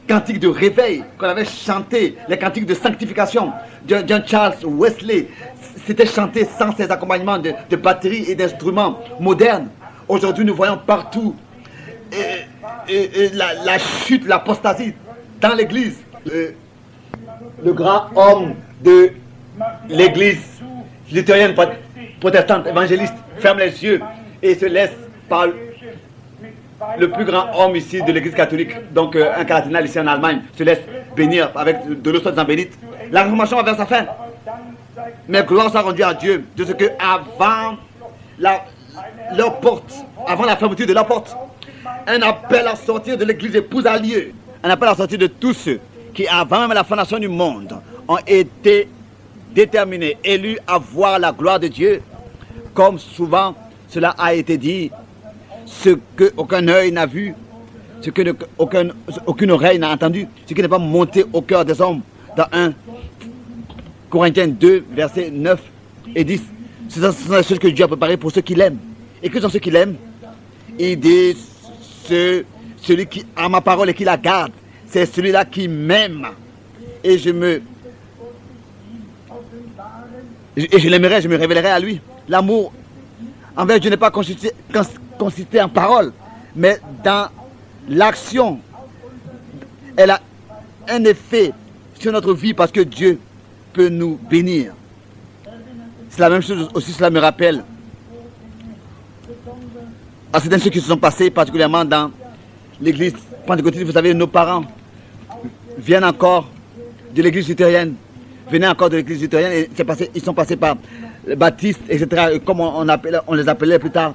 cantiques de réveil qu'on avait chanté, les cantiques de sanctification. John Charles Wesley, c'était chanté sans ces accompagnements de batteries et d'instruments modernes. Aujourd'hui, nous voyons partout la chute, l'apostasie dans l'église. Le grand homme de l'église luthérienne, protestante, évangéliste, ferme les yeux et se laisse par le plus grand homme ici de l'église catholique, donc un cardinal ici en Allemagne, se laisse bénir avec de l'eau soi-disant bénite. La réformation va vers sa fin. Mais gloire soit rendue à Dieu de ce que avant leur porte, avant la fermeture de leur porte, un appel à sortir de l'église épouse a lieu. Un appel à sortir de tous ceux qui, avant même la fondation du monde, ont été déterminés, élus à voir la gloire de Dieu, comme souvent cela a été dit, ce qu'aucun œil n'a vu, ce que aucune oreille n'a entendu, ce qui n'est pas monté au cœur des hommes, dans 1 Corinthiens 2, versets 9 et 10. Ce sont les choses que Dieu a préparées pour ceux qui l'aiment. Et que sont ceux qui l'aiment? Il dit, celui qui a ma parole et qui la garde, c'est celui-là qui m'aime. Et je l'aimerai, je me révélerai à lui. L'amour envers Dieu n'est pas consisté en parole, mais dans l'action. Elle a un effet sur notre vie parce que Dieu peut nous bénir. C'est la même chose aussi, cela me rappelle à certaines choses qui se sont passées, particulièrement dans l'église pentecôtiste. Vous savez, nos parents viennent encore de l'église luthérienne, venaient encore de l'église luthérienne, et ils sont passés par les baptistes, etc., et comme on les appelait plus tard,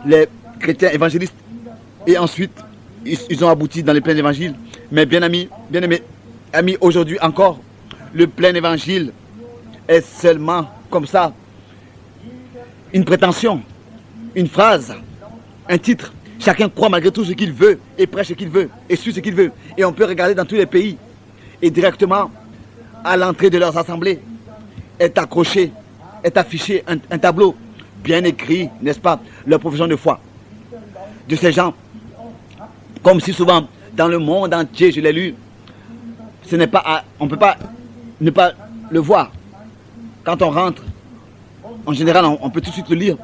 les chrétiens évangélistes, et ensuite, ils ont abouti dans le plein évangile. Mais bien aimés, aujourd'hui encore, le plein évangile est seulement comme ça, une prétention, une phrase, un titre. Chacun croit malgré tout ce qu'il veut et prêche ce qu'il veut et suit ce qu'il veut. Et on peut regarder dans tous les pays et directement à l'entrée de leurs assemblées est accroché, est affiché un tableau bien écrit, n'est-ce pas, leur profession de foi de ces gens. Comme si souvent dans le monde entier, je l'ai lu, ce n'est pas, on ne peut pas ne pas le voir. Quand on rentre, en général, on peut tout de suite le lire.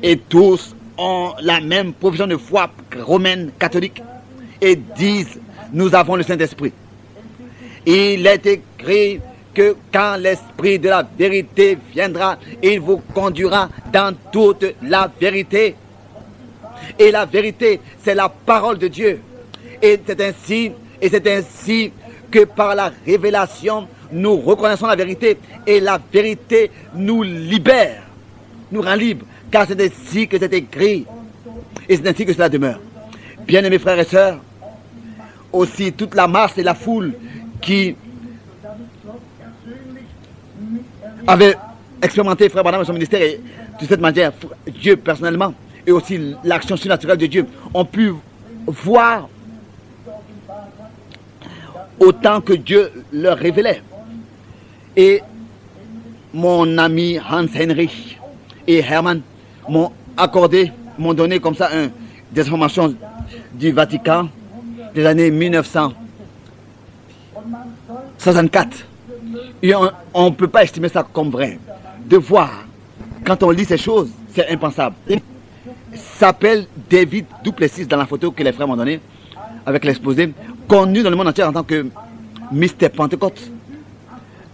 Et tous ont la même profession de foi romaine, catholique, et disent, nous avons le Saint-Esprit. Il est écrit que quand l'Esprit de la vérité viendra, il vous conduira dans toute la vérité. Et la vérité, c'est la parole de Dieu. Et c'est ainsi que par la révélation, nous reconnaissons la vérité et la vérité nous libère, nous rend libres, car c'est ainsi que c'est écrit et c'est ainsi que cela demeure. Bien-aimés frères et sœurs, aussi toute la masse et la foule qui avait expérimenté Frère Branham et son ministère et de cette manière, Dieu personnellement et aussi l'action surnaturelle de Dieu ont pu voir autant que Dieu leur révélait. Et mon ami Hans Heinrich et Hermann m'ont donné comme ça des informations du Vatican des années 1964. Et on ne peut pas estimer ça comme vrai. De voir, quand on lit ces choses, c'est impensable. Il s'appelle David Duplessis dans la photo que les frères m'ont donnée, avec l'exposé, connu dans le monde entier en tant que Mr. Pentecôte.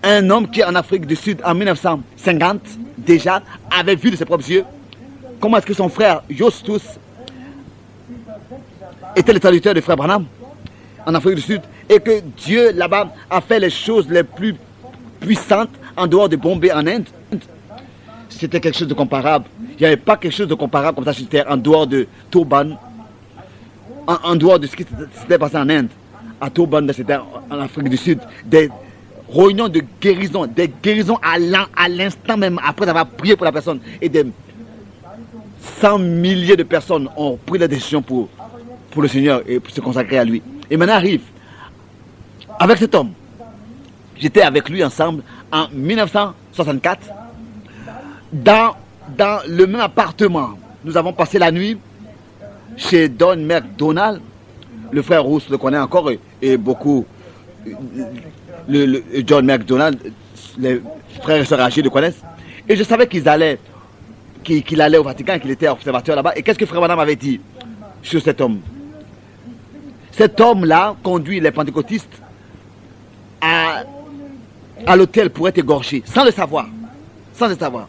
Un homme qui en Afrique du Sud en 1950 déjà avait vu de ses propres yeux comment est-ce que son frère Justus était le traducteur de Frère Branham en Afrique du Sud et que Dieu là-bas a fait les choses les plus puissantes en dehors de Bombay en Inde. C'était quelque chose de comparable. Il n'y avait pas quelque chose de comparable comme ça sur terre en dehors de Turban, en dehors de ce qui s'était passé en Inde, à Turban, c'était en Afrique du Sud, des réunions de guérison, des guérisons à l'instant même après avoir prié pour la personne. Et des 100 milliers de personnes ont pris la décision pour le Seigneur et pour se consacrer à lui. Et maintenant arrive, avec cet homme, j'étais avec lui ensemble en 1964, dans le même appartement. Nous avons passé la nuit chez Don McDonald. Le frère Rousse le connaît encore et beaucoup. John McDonald, les frères et sœurs âgés le connaissent. Et je savais qu'il allait au Vatican, qu'il était observateur là-bas. Et qu'est-ce que Frère Branham avait dit sur cet homme? Cet homme-là conduit les pentecôtistes à l'hôtel pour être égorgé, sans le savoir. Sans le savoir.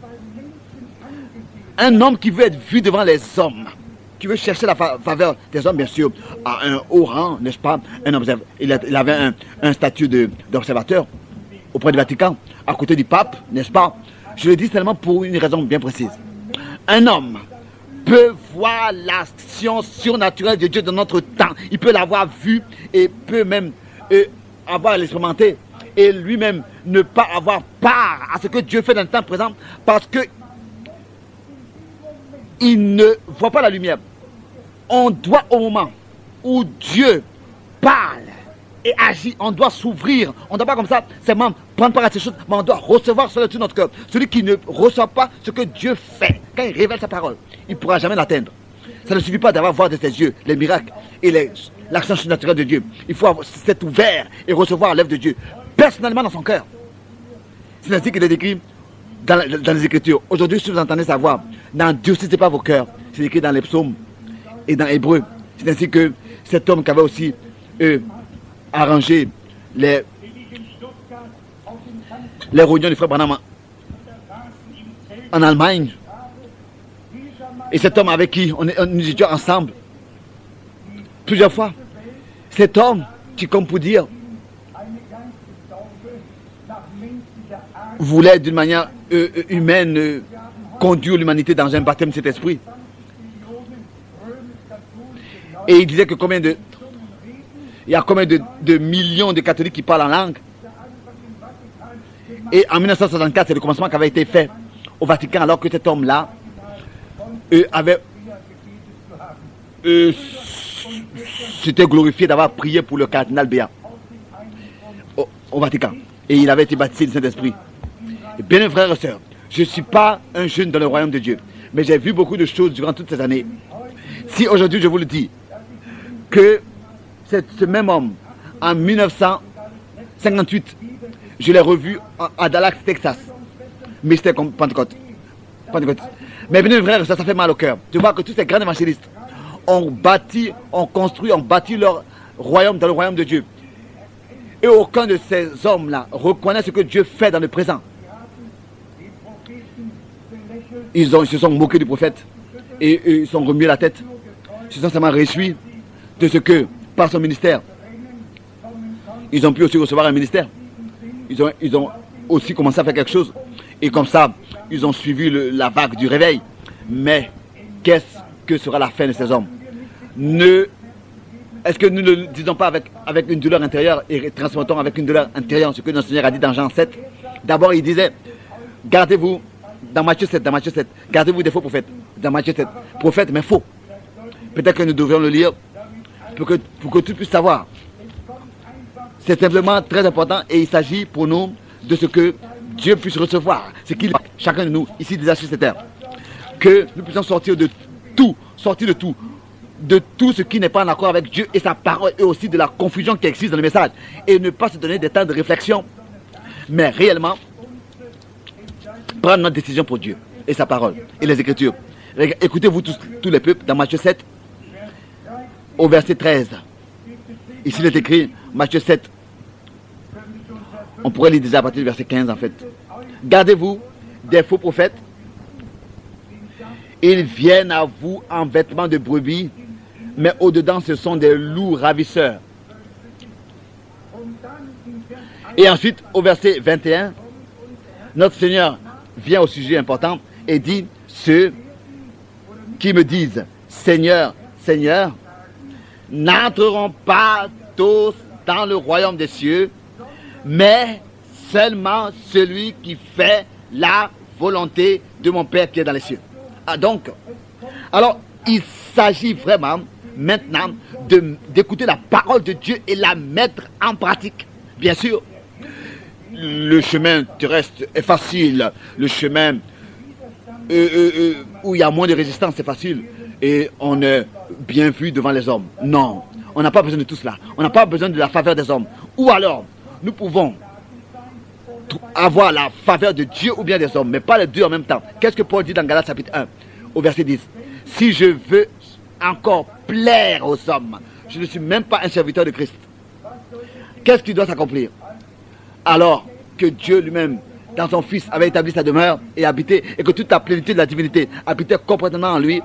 Un homme qui veut être vu devant les hommes, qui veut chercher la faveur des hommes, bien sûr, à un haut rang, n'est-ce pas? Il avait un statut d'observateur auprès du Vatican, à côté du pape, n'est-ce pas? Je le dis seulement pour une raison bien précise. Un homme peut voir l'action surnaturelle de Dieu dans notre temps. Il peut l'avoir vu et peut même avoir l'expérimenté et lui-même ne pas avoir part à ce que Dieu fait dans le temps présent parce que il ne voit pas la lumière. On doit, au moment où Dieu parle et agit, on doit s'ouvrir. On ne doit pas comme ça seulement prendre part à ces choses, mais on doit recevoir cela de notre cœur. Celui qui ne reçoit pas ce que Dieu fait, quand il révèle sa parole, il ne pourra jamais l'atteindre. Ça ne suffit pas d'avoir voir de ses yeux les miracles et l'action surnaturelle de Dieu. Il faut s'être ouvert et recevoir l'œuvre de Dieu personnellement dans son cœur. C'est ainsi qu'il est écrit dans les Écritures. Aujourd'hui, si vous entendez sa voix, n'endurcissez pas vos cœurs. C'est écrit dans les psaumes et dans Hébreu. C'est ainsi que cet homme qui avait aussi arrangé les réunions du frère Branham en Allemagne. Et cet homme avec qui nous étions ensemble plusieurs fois, cet homme qui, comme pour dire, voulait d'une manière humaine conduire l'humanité dans un baptême de cet esprit. Et il disait que il y a combien de millions de catholiques qui parlent en langue. Et en 1964, c'est le commencement qui avait été fait au Vatican, alors que cet homme-là s'était glorifié d'avoir prié pour le cardinal Béat au Vatican. Et il avait été baptisé du Saint-Esprit. Bien, frères et sœurs, je ne suis pas un jeune dans le royaume de Dieu, mais j'ai vu beaucoup de choses durant toutes ces années. Si aujourd'hui je vous le dis, que ce même homme, en 1958, je l'ai revu à Dallas, Texas, Mystère Pentecôte. Mais bien, frères et sœurs, ça fait mal au cœur. Tu vois que tous ces grands évangélistes ont bâti leur royaume dans le royaume de Dieu. Et aucun de ces hommes-là reconnaît ce que Dieu fait dans le présent. Ils se sont moqués du prophète et ils sont remués la tête. Ils se sont seulement réjouis de ce que, par son ministère, ils ont pu aussi recevoir un ministère. Ils ont aussi commencé à faire quelque chose. Et comme ça, ils ont suivi la vague du réveil. Mais qu'est-ce que sera la fin de ces hommes? Est-ce que nous ne le disons pas avec une douleur intérieure et transmettons avec une douleur intérieure ce que notre Seigneur a dit dans Jean 7? D'abord, il disait, gardez-vous, dans Matthieu 7, gardez-vous des faux prophètes. Dans Matthieu 7, prophètes mais faux. Peut-être que nous devrions le lire pour que tu puisses savoir. C'est simplement très important et il s'agit pour nous de ce que Dieu puisse recevoir. Ce qu'il a, chacun de nous, ici déjà sur cette terre. Que nous puissions sortir de tout ce qui n'est pas en accord avec Dieu et sa parole, et aussi de la confusion qui existe dans le message, et ne pas se donner des temps de réflexion, mais réellement prendre notre décision pour Dieu et sa parole et les Écritures. Écoutez-vous tous les peuples dans Matthieu 7 au verset 13. Ici il est écrit Matthieu 7, on pourrait lire déjà à partir du verset 15 en fait. Gardez-vous des faux prophètes. Ils viennent à vous en vêtements de brebis, mais au-dedans ce sont des loups ravisseurs. Et ensuite, au verset 21, notre Seigneur vient au sujet important et dit, ceux qui me disent, Seigneur, Seigneur, n'entreront pas tous dans le royaume des cieux, mais seulement celui qui fait la volonté de mon Père qui est dans les cieux. Donc, alors, il s'agit vraiment maintenant d'écouter la parole de Dieu et la mettre en pratique. Bien sûr, le chemin terrestre est facile, le chemin où il y a moins de résistance c'est facile et on est bien vu devant les hommes. Non, on n'a pas besoin de tout cela. On n'a pas besoin de la faveur des hommes. Ou alors, nous pouvons avoir la faveur de Dieu ou bien des hommes, mais pas les deux en même temps. Qu'est-ce que Paul dit dans Galates chapitre 1 au verset 10? Si je veux encore plaire aux hommes, je ne suis même pas un serviteur de Christ. Qu'est-ce qui doit s'accomplir? Alors que Dieu lui-même, dans son Fils, avait établi sa demeure et habité, et que toute la plénitude de la divinité habitait complètement en lui,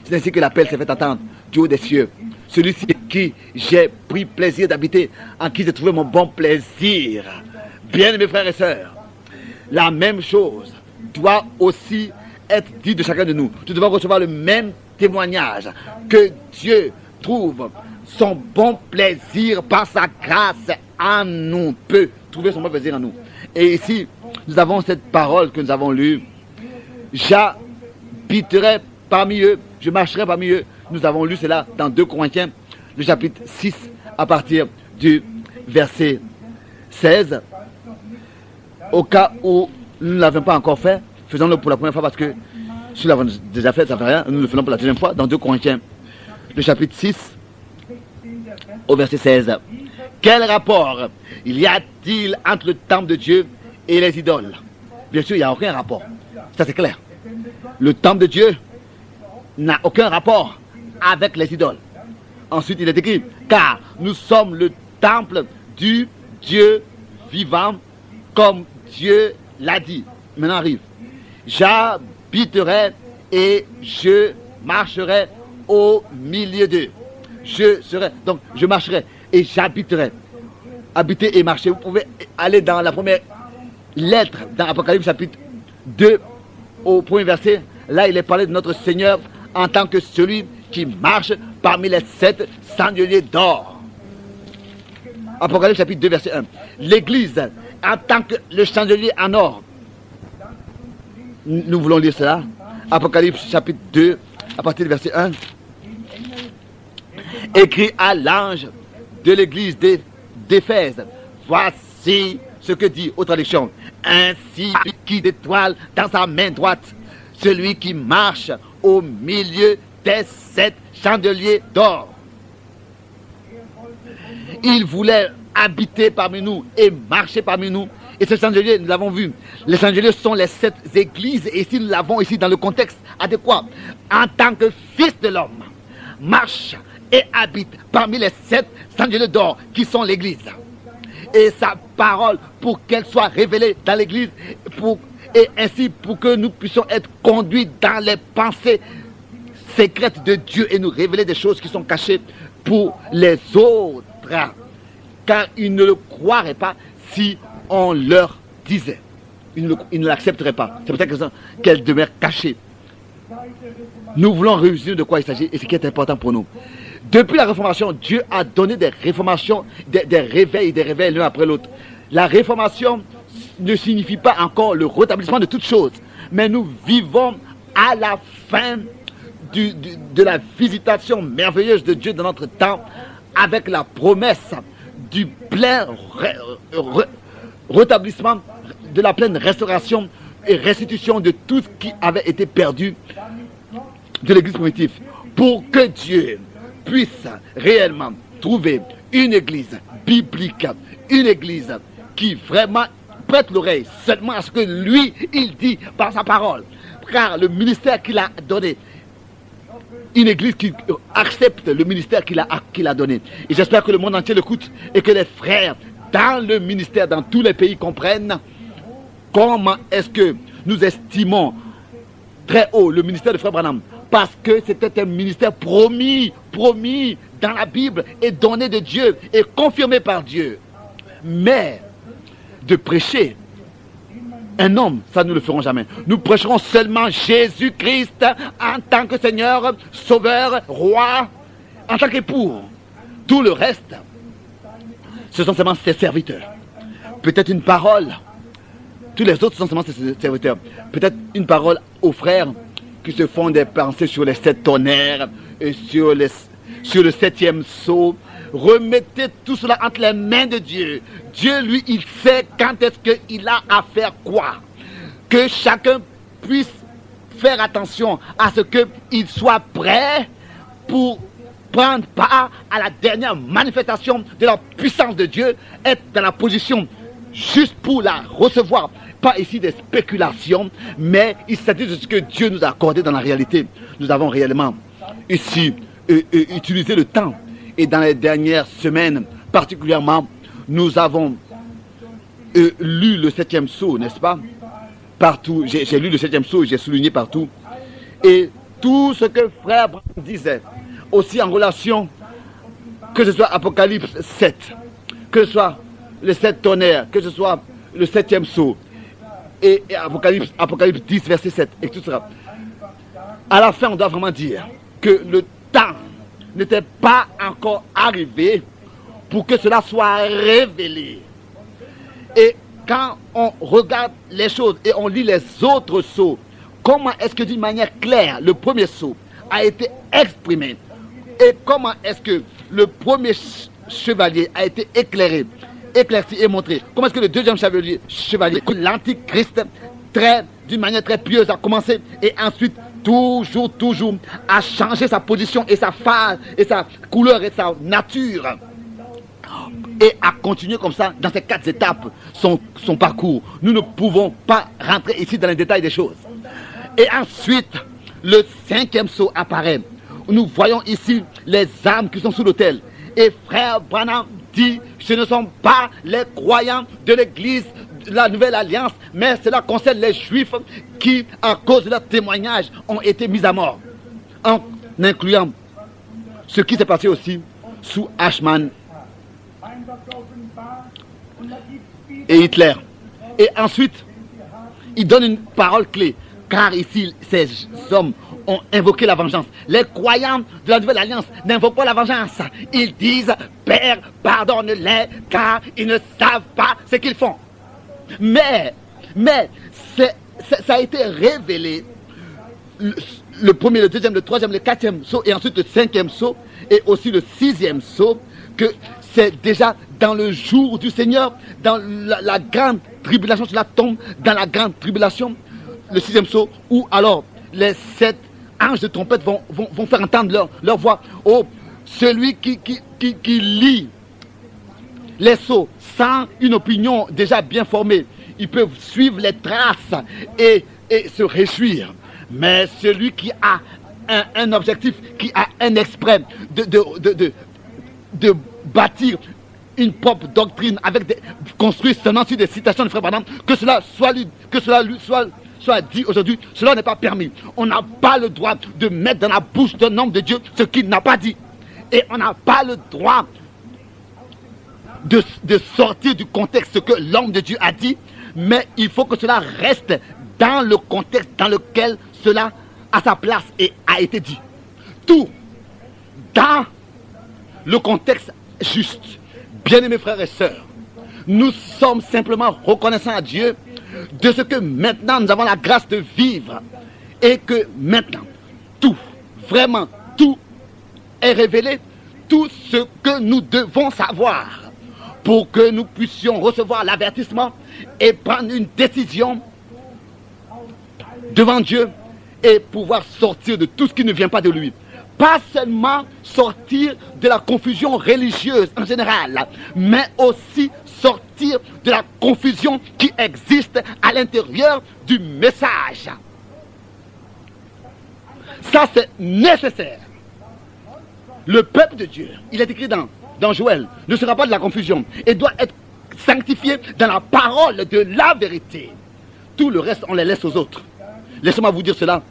c'est ainsi que l'appel s'est fait attendre du haut des cieux. Celui-ci qui j'ai pris plaisir d'habiter, en qui j'ai trouvé mon bon plaisir. Bien, mes frères et sœurs, la même chose doit aussi être dit de chacun de nous. Nous devons recevoir le même témoignage, que Dieu trouve son bon plaisir par sa grâce en nous, peut trouver son bon plaisir en nous. Et ici, nous avons cette parole que nous avons lue. J'habiterai parmi eux, je marcherai parmi eux. Nous avons lu cela dans 2 Corinthiens, le chapitre 6, à partir du verset 16. Au cas où nous ne l'avons pas encore fait, faisons-le pour la première fois parce que si nous l'avons déjà fait, ça ne fait rien. Nous le faisons pour la deuxième fois dans 2 Corinthiens, le chapitre 6, au verset 16. Quel rapport y a-t-il entre le temple de Dieu et les idoles? Bien sûr, il n'y a aucun rapport. Ça, c'est clair. Le temple de Dieu n'a aucun rapport avec les idoles. Ensuite, il est écrit, car nous sommes le temple du Dieu vivant, comme Dieu l'a dit. Maintenant arrive. J'habiterai et je marcherai au milieu d'eux. Donc je marcherai et j'habiterai. Habiter et marcher. Vous pouvez aller dans la première lettre, dans Apocalypse chapitre 2, au premier verset. Là, il est parlé de notre Seigneur en tant que celui qui marche parmi les 7 chandeliers d'or. Apocalypse chapitre 2, verset 1. L'Église, en tant que le chandelier en or. Nous voulons lire cela. Apocalypse chapitre 2, à partir du verset 1. Écrit à l'ange de l'église d'Éphèse. Voici ce que dit, aux traductions. Ainsi qui d'étoile dans sa main droite, celui qui marche au milieu des 7 chandeliers d'or. Il voulait habiter parmi nous et marcher parmi nous. Et ce chandelier, nous l'avons vu. Les chandeliers sont les 7 églises. Et ici, nous l'avons ici dans le contexte adéquat. En tant que fils de l'homme, marche et habite parmi les 7 chandeliers d'or qui sont l'église. Et sa parole, pour qu'elle soit révélée dans l'église, et ainsi pour que nous puissions être conduits dans les pensées secrètes de Dieu et nous révéler des choses qui sont cachées pour les autres. Car ils ne le croiraient pas si on leur disait. Ils ne l'accepteraient pas. C'est pour ça qu'elle demeure cachée. Nous voulons réussir de quoi il s'agit et ce qui est important pour nous. Depuis la Réformation, Dieu a donné des réformations, des réveils l'un après l'autre. La Réformation ne signifie pas encore le rétablissement de toutes choses, mais nous vivons à la fin de la visitation merveilleuse de Dieu dans notre temps, avec la promesse du plein rétablissement, de la pleine restauration et restitution de tout ce qui avait été perdu de l'Église primitive, pour que Dieu puisse réellement trouver une Église biblique, une Église qui vraiment prête l'oreille seulement à ce que lui, il dit par sa parole. Car le ministère qu'il a donné, une Église qui accepte le ministère qu'il a donné. Et j'espère que le monde entier l'écoute et que les frères dans le ministère, dans tous les pays comprennent comment est-ce que nous estimons très haut le ministère de Frère Branham. Parce que c'était un ministère promis dans la Bible et donné de Dieu et confirmé par Dieu. Mais de prêcher un homme, ça nous ne le ferons jamais. Nous prêcherons seulement Jésus-Christ en tant que Seigneur, Sauveur, Roi, en tant qu'époux. Tout le reste, ce sont seulement ses serviteurs. Peut-être une parole. Tous les autres sont seulement ses serviteurs. Peut-être une parole aux frères qui se font des pensées sur les 7 tonnerres et sur le 7e sceau. Remettez tout cela entre les mains de Dieu. Dieu, lui, il sait quand est-ce qu'il a à faire quoi. Que chacun puisse faire attention à ce qu'il soit prêt pour prendre part à la dernière manifestation de la puissance de Dieu, être dans la position juste pour la recevoir. Pas ici des spéculations, mais il s'agit de ce que Dieu nous a accordé dans la réalité. Nous avons réellement ici utilisé le temps. Et dans les dernières semaines, particulièrement, nous avons lu le 7e sceau, n'est-ce pas? Partout, j'ai lu le 7e sceau, j'ai souligné partout. Et tout ce que Frère Branham disait, aussi en relation, que ce soit Apocalypse 7, que ce soit les 7 tonnerres, que ce soit le 7e sceau, et Apocalypse 10, verset 7, et tout cela. À la fin, on doit vraiment dire que le temps n'était pas encore arrivé pour que cela soit révélé. Et quand on regarde les choses et on lit les autres sceaux, comment est-ce que d'une manière claire, le premier sceau a été exprimé et comment est-ce que le premier chevalier a été éclairci et montré. Comment est-ce que le deuxième chevalier, l'antichrist, d'une manière très pieuse, a commencé et ensuite toujours à changer sa position et sa phase et sa couleur et sa nature et à continuer comme ça dans ces 4 étapes son parcours. Nous ne pouvons pas rentrer ici dans les détails des choses. Et ensuite, le 5e sceau apparaît. Nous voyons ici les âmes qui sont sous l'autel. Et Frère Branham dit, ce ne sont pas les croyants de l'église la nouvelle alliance, mais cela concerne les Juifs qui, à cause de leur témoignage, ont été mis à mort, en incluant ce qui s'est passé aussi sous Eichmann et Hitler. Et ensuite, il donne une parole clé, car ici, ces hommes ont invoqué la vengeance. Les croyants de la nouvelle alliance n'invoquent pas la vengeance. Ils disent, Père, pardonne-les, car ils ne savent pas ce qu'ils font. Mais ça a été révélé, le premier, le deuxième, le troisième, le quatrième saut, et ensuite le cinquième saut, et aussi le sixième saut, que c'est déjà dans le jour du Seigneur, dans la grande tribulation, cela tombe dans la grande tribulation, le sixième saut, où alors les 7 anges de trompette vont faire entendre leur voix. Oh, celui qui lit les sceaux sans une opinion déjà bien formée, ils peuvent suivre les traces et se réjouir. Mais celui qui a un objectif, qui a un exprès de bâtir une propre doctrine construite seulement sur des citations de Frère Branham, que cela soit dit aujourd'hui, cela n'est pas permis. On n'a pas le droit de mettre dans la bouche d'un homme de Dieu ce qu'il n'a pas dit. Et on n'a pas le droit de sortir du contexte ce que l'homme de Dieu a dit, mais il faut que cela reste dans le contexte dans lequel cela a sa place et a été dit. Tout dans le contexte juste. Bien-aimés frères et sœurs, nous sommes simplement reconnaissants à Dieu de ce que maintenant nous avons la grâce de vivre et que maintenant tout, vraiment tout est révélé, tout ce que nous devons savoir pour que nous puissions recevoir l'avertissement et prendre une décision devant Dieu et pouvoir sortir de tout ce qui ne vient pas de lui. Pas seulement sortir de la confusion religieuse en général, mais aussi sortir de la confusion qui existe à l'intérieur du message. Ça, c'est nécessaire. Le peuple de Dieu, il est écrit dans Joël, ne sera pas de la confusion et doit être sanctifié dans la parole de la vérité. Tout le reste, on les laisse aux autres. Laissez-moi vous dire cela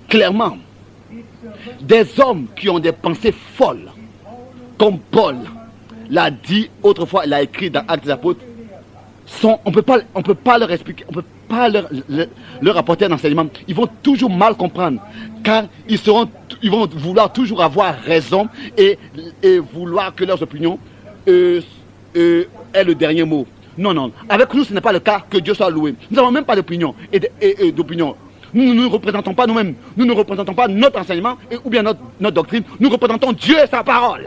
clairement. Des hommes qui ont des pensées folles, comme Paul l'a dit autrefois, il l'a écrit dans Actes des Apôtres, on peut pas leur expliquer, on ne peut pas leur apporter un enseignement. Ils vont toujours mal comprendre, car ils vont vouloir toujours avoir raison et vouloir que leurs opinions aient le dernier mot. Non, non. Avec nous, ce n'est pas le cas, que Dieu soit loué. Nous n'avons même pas d'opinion et d'opinion. Nous ne nous représentons pas nous-mêmes. Nous ne représentons pas notre enseignement ou bien notre doctrine. Nous représentons Dieu et sa parole.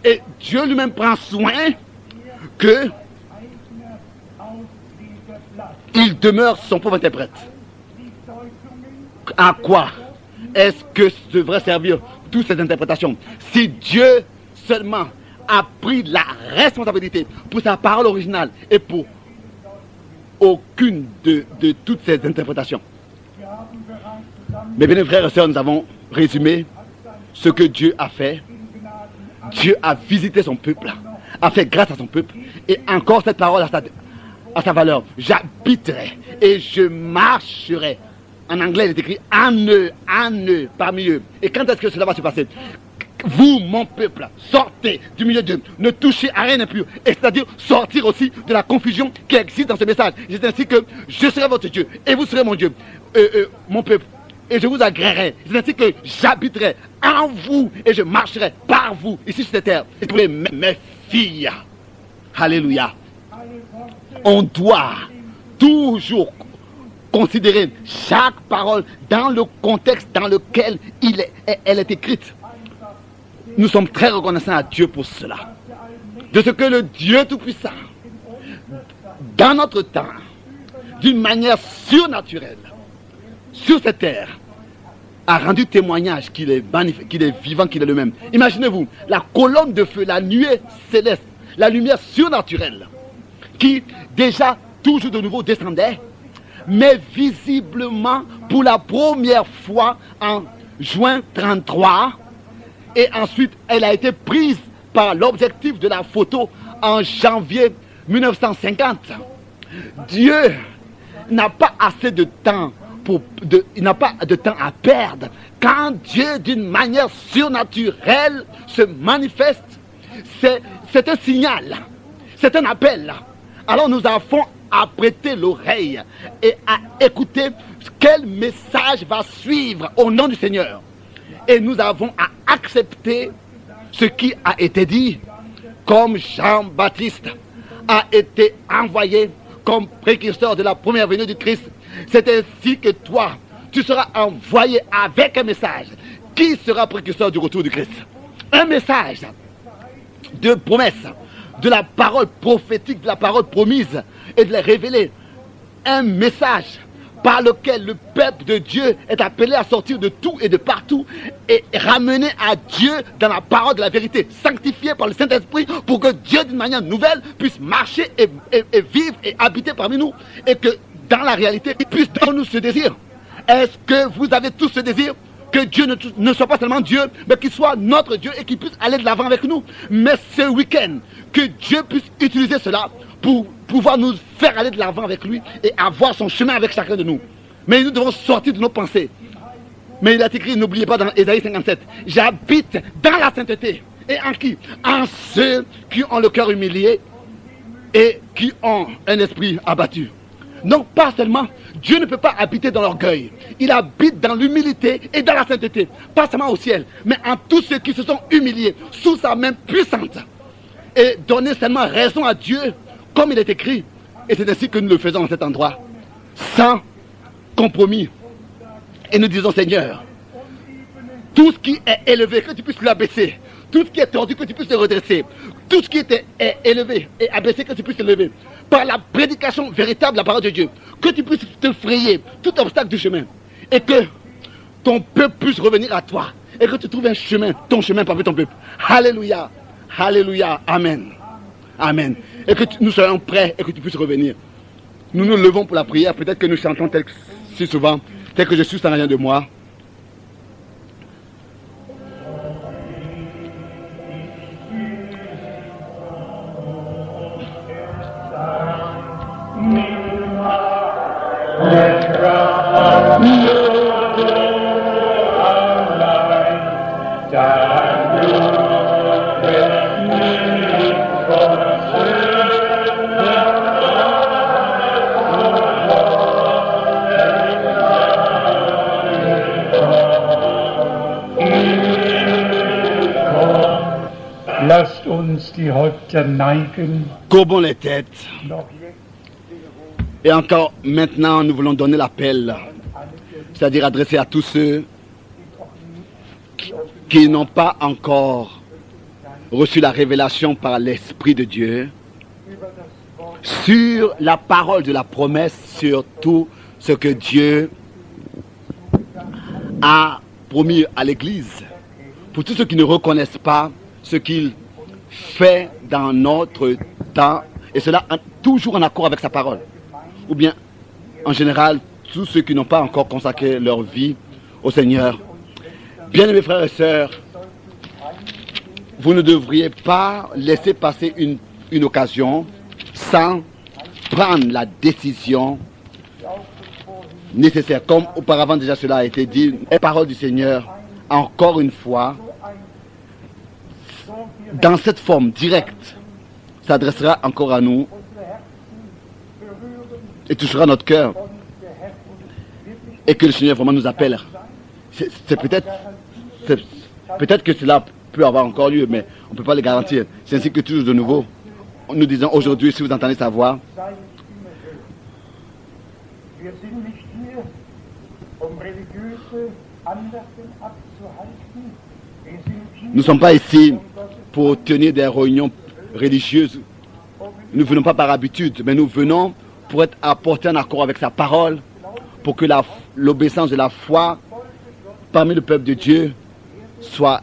Et Dieu lui-même prend soin que il demeure son propre interprète. À quoi est-ce que devrait servir toutes ces interprétations? Si Dieu seulement a pris la responsabilité pour sa parole originale et pour aucune de toutes ces interprétations. Mes bien frères et sœurs, nous avons résumé ce que Dieu a fait. Dieu a visité son peuple, a fait grâce à son peuple, et encore cette parole a sa valeur. J'habiterai et je marcherai. En anglais, il est écrit en eux, parmi eux. Et quand est-ce que cela va se passer? Vous, mon peuple, sortez du milieu d'eux, ne touchez à rien d'impur, et c'est-à-dire sortir aussi de la confusion qui existe dans ce message. C'est ainsi que je serai votre Dieu, et vous serez mon Dieu, mon peuple, et je vous agréerai. C'est ainsi que j'habiterai en vous, et je marcherai par vous, ici sur cette terre, et pour mes filles. Alléluia. On doit toujours considérer chaque parole dans le contexte dans lequel elle est écrite. Nous sommes très reconnaissants à Dieu pour cela. De ce que le Dieu Tout-Puissant, dans notre temps, d'une manière surnaturelle, sur cette terre, a rendu témoignage qu'il est magnifique, qu'il est vivant, qu'il est le même. Imaginez-vous, la colonne de feu, la nuée céleste, la lumière surnaturelle, qui déjà toujours de nouveau descendait, mais visiblement pour la première fois en juin 1933, et ensuite elle a été prise par l'objectif de la photo en janvier 1950. Dieu n'a pas assez de temps il n'a pas de temps à perdre. Quand Dieu, d'une manière surnaturelle, se manifeste, c'est un signal, c'est un appel. Alors nous avons à prêter l'oreille et à écouter quel message va suivre au nom du Seigneur. Et nous avons à accepter ce qui a été dit, comme Jean-Baptiste a été envoyé comme précurseur de la première venue du Christ. C'est ainsi que toi, tu seras envoyé avec un message. Qui sera précurseur du retour du Christ? Un message de promesse, de la parole prophétique, de la parole promise, et de la révéler. Un message par lequel le peuple de Dieu est appelé à sortir de tout et de partout et ramener à Dieu dans la parole de la vérité, sanctifié par le Saint-Esprit pour que Dieu d'une manière nouvelle puisse marcher et vivre et habiter parmi nous, et que dans la réalité il puisse donner nous ce désir. Est-ce que vous avez tous ce désir que Dieu ne soit pas seulement Dieu, mais qu'il soit notre Dieu et qu'il puisse aller de l'avant avec nous? Mais ce week-end, que Dieu puisse utiliser cela pour pouvoir nous faire aller de l'avant avec lui et avoir son chemin avec chacun de nous. Mais nous devons sortir de nos pensées. Mais il a écrit, n'oubliez pas dans Ésaïe 57, j'habite dans la sainteté. Et en qui? En ceux qui ont le cœur humilié et qui ont un esprit abattu. Donc pas seulement, Dieu ne peut pas habiter dans l'orgueil. Il habite dans l'humilité et dans la sainteté. Pas seulement au ciel, mais en tous ceux qui se sont humiliés sous sa main puissante. Et donner seulement raison à Dieu, comme il est écrit. Et c'est ainsi que nous le faisons dans cet endroit. Sans compromis. Et nous disons, Seigneur, tout ce qui est élevé, que tu puisses l'abaisser. Tout ce qui est tordu, que tu puisses le redresser. Tout ce qui est élevé et abaissé, que tu puisses le lever. Par la prédication véritable de la parole de Dieu. Que tu puisses te frayer tout obstacle du chemin. Et que ton peuple puisse revenir à toi. Et que tu trouves un chemin, ton chemin parmi ton peuple. Alléluia. Alléluia. Amen. Amen. Et que nous soyons prêts et que tu puisses revenir. Nous nous levons pour la prière. Peut-être que nous chantons tel que si souvent, tel que je suis sans rien de moi. Lasst uns die Häupter neigen. Courbons les têtes. Et encore maintenant, nous voulons donner l'appel, c'est-à-dire adresser à tous ceux qui n'ont pas encore reçu la révélation par l'Esprit de Dieu sur la parole de la promesse, sur tout ce que Dieu a promis à l'Église. Pour tous ceux qui ne reconnaissent pas ce qu'il fait dans notre temps, et cela toujours en accord avec sa parole. Ou bien, en général, tous ceux qui n'ont pas encore consacré leur vie au Seigneur. Bien-aimés frères et sœurs, vous ne devriez pas laisser passer une occasion sans prendre la décision nécessaire. Comme auparavant déjà cela a été dit, la parole du Seigneur, encore une fois, dans cette forme directe, s'adressera encore à nous et touchera notre cœur, et que le Seigneur vraiment nous appelle. C'est peut-être que cela peut avoir encore lieu, mais on ne peut pas le garantir. C'est ainsi que toujours de nouveau, nous disons aujourd'hui, si vous entendez sa voix, nous ne sommes pas ici pour tenir des réunions religieuses. Nous ne venons pas par habitude, mais nous venons pour être apportés en accord avec sa parole, pour que l'obéissance de la foi parmi le peuple de Dieu soit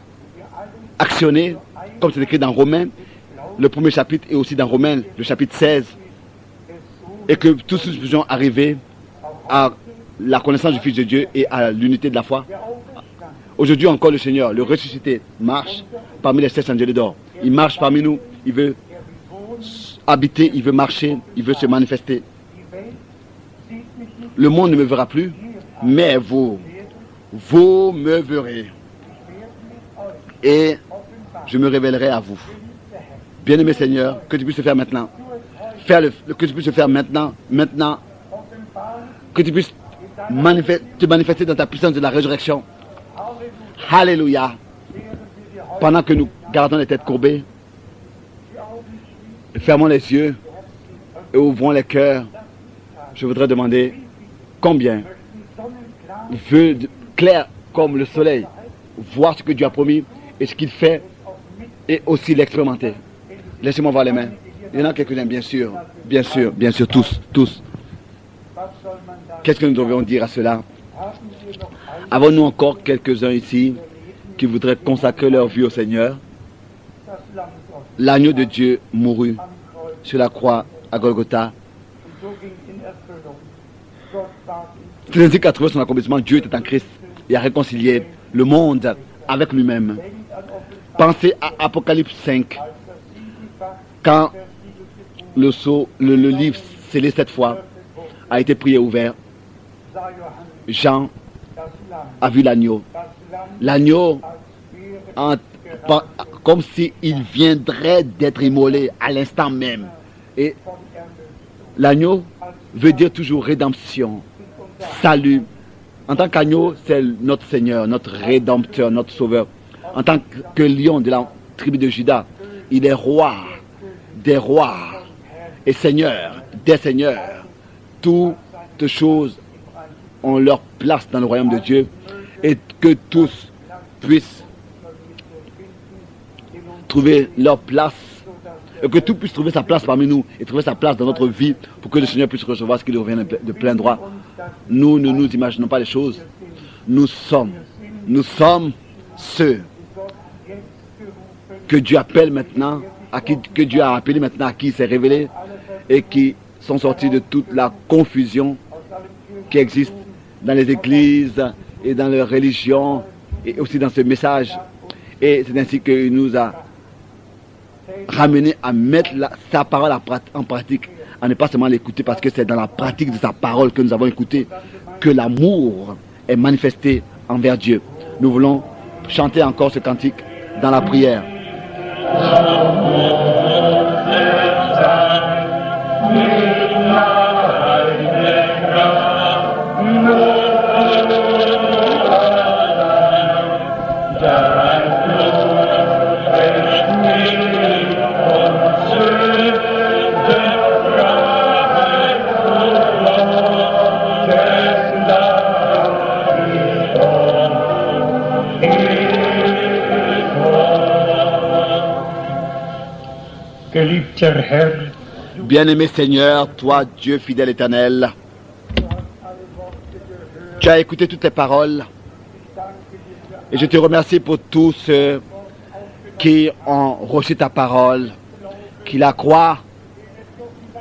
actionnée, comme c'est écrit dans Romains, le premier chapitre, et aussi dans Romains, le chapitre 16, et que tous nous puissions arriver à la connaissance du Fils de Dieu et à l'unité de la foi. Aujourd'hui encore, le Seigneur, le ressuscité, marche parmi les 7 angélus d'or. Il marche parmi nous, il veut habiter, il veut marcher, il veut se manifester. Le monde ne me verra plus, mais vous me verrez. Et je me révélerai à vous. Bien-aimé Seigneur, que tu puisses le faire maintenant. Que tu puisses le faire maintenant. Que tu puisses te manifester dans ta puissance de la résurrection. Alléluia. Pendant que nous gardons les têtes courbées, fermons les yeux et ouvrons les cœurs, je voudrais demander combien veut clair comme le soleil voir ce que Dieu a promis et ce qu'il fait et aussi l'expérimenter. Laissez-moi voir les mains. Il y en a quelques-uns, bien sûr, tous. Qu'est-ce que nous devrions dire à cela? Avons-nous encore quelques-uns ici qui voudraient consacrer leur vie au Seigneur? L'agneau de Dieu mourut sur la croix à Golgotha. C'est ainsi qu'à travers son accomplissement, Dieu était en Christ et a réconcilié le monde avec lui-même. Pensez à Apocalypse 5, quand le livre scellé 7 fois a été prié et ouvert. Jean a vu l'agneau. L'agneau, comme s'il viendrait d'être immolé à l'instant même. Et l'agneau veut dire toujours rédemption, salut. En tant qu'agneau, c'est notre Seigneur, notre Rédempteur, notre Sauveur. En tant que lion de la tribu de Juda, il est roi des rois et seigneur des seigneurs. Toutes choses ont leur place dans le royaume de Dieu et que tous puissent trouver leur place et que tout puisse trouver sa place parmi nous et trouver sa place dans notre vie pour que le Seigneur puisse recevoir ce qui lui revient de plein droit. Nous ne nous imaginons pas les choses. Nous sommes ceux que Dieu appelle maintenant, que Dieu a appelé maintenant, à qui il s'est révélé et qui sont sortis de toute la confusion qui existe dans les églises et dans les religions et aussi dans ce message. Et c'est ainsi qu'il nous a ramené à mettre sa parole en pratique, à ne pas seulement l'écouter, parce que c'est dans la pratique de sa parole que nous avons écouté que l'amour est manifesté envers Dieu. Nous voulons chanter encore ce cantique dans la prière. Geliebter Herr, Bien-aimé Seigneur, toi, Dieu fidèle éternel, tu as écouté toutes tes paroles et je te remercie pour tous ceux qui ont reçu ta parole, qui la croient,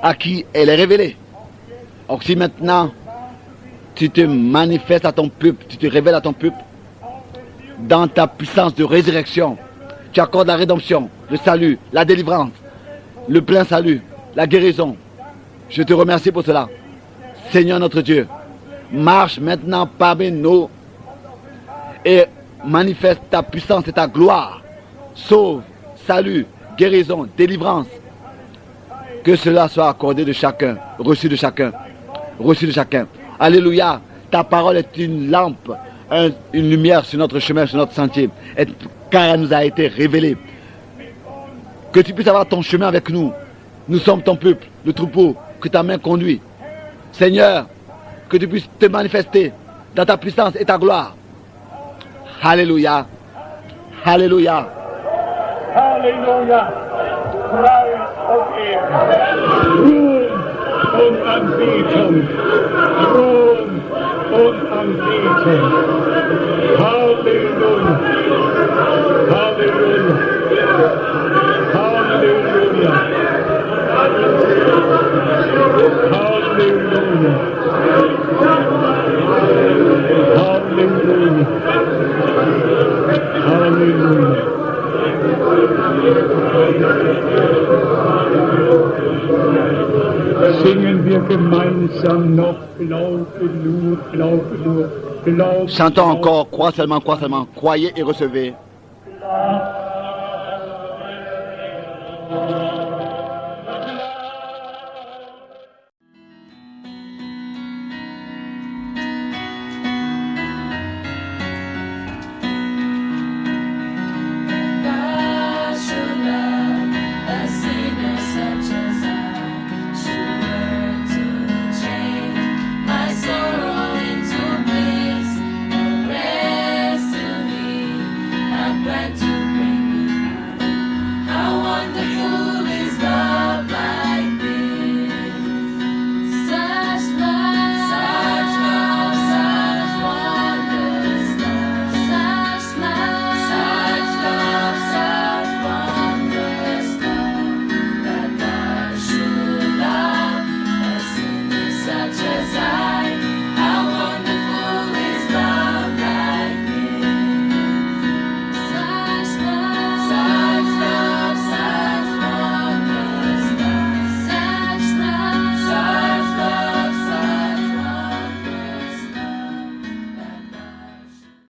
à qui elle est révélée. Or si maintenant tu te manifestes à ton peuple, tu te révèles à ton peuple dans ta puissance de résurrection, tu accordes la rédemption, le salut, la délivrance, le plein salut, la guérison. Je te remercie pour cela. Seigneur notre Dieu, marche maintenant parmi nous et manifeste ta puissance et ta gloire. Sauve, salut, guérison, délivrance. Que cela soit accordé de chacun, reçu de chacun, reçu de chacun. Alléluia, ta parole est une lampe, une lumière sur notre chemin, sur notre sentier, car elle nous a été révélée. Que tu puisses avoir ton chemin avec nous. Nous sommes ton peuple, le troupeau que ta main conduit. Seigneur, que tu puisses te manifester dans ta puissance et ta gloire. Alléluia. Alléluia. Halleluja, Preis und Ehre, Ruhm und Anbetung, Ruhm und Anbetung. Halleluja, Halleluja, Halleluja, Halleluja, Halleluja, Halleluja. Singen wir gemeinsam noch, glaube nur, glaube nur, glaube. Chantons encore, crois seulement, croyez et recevez.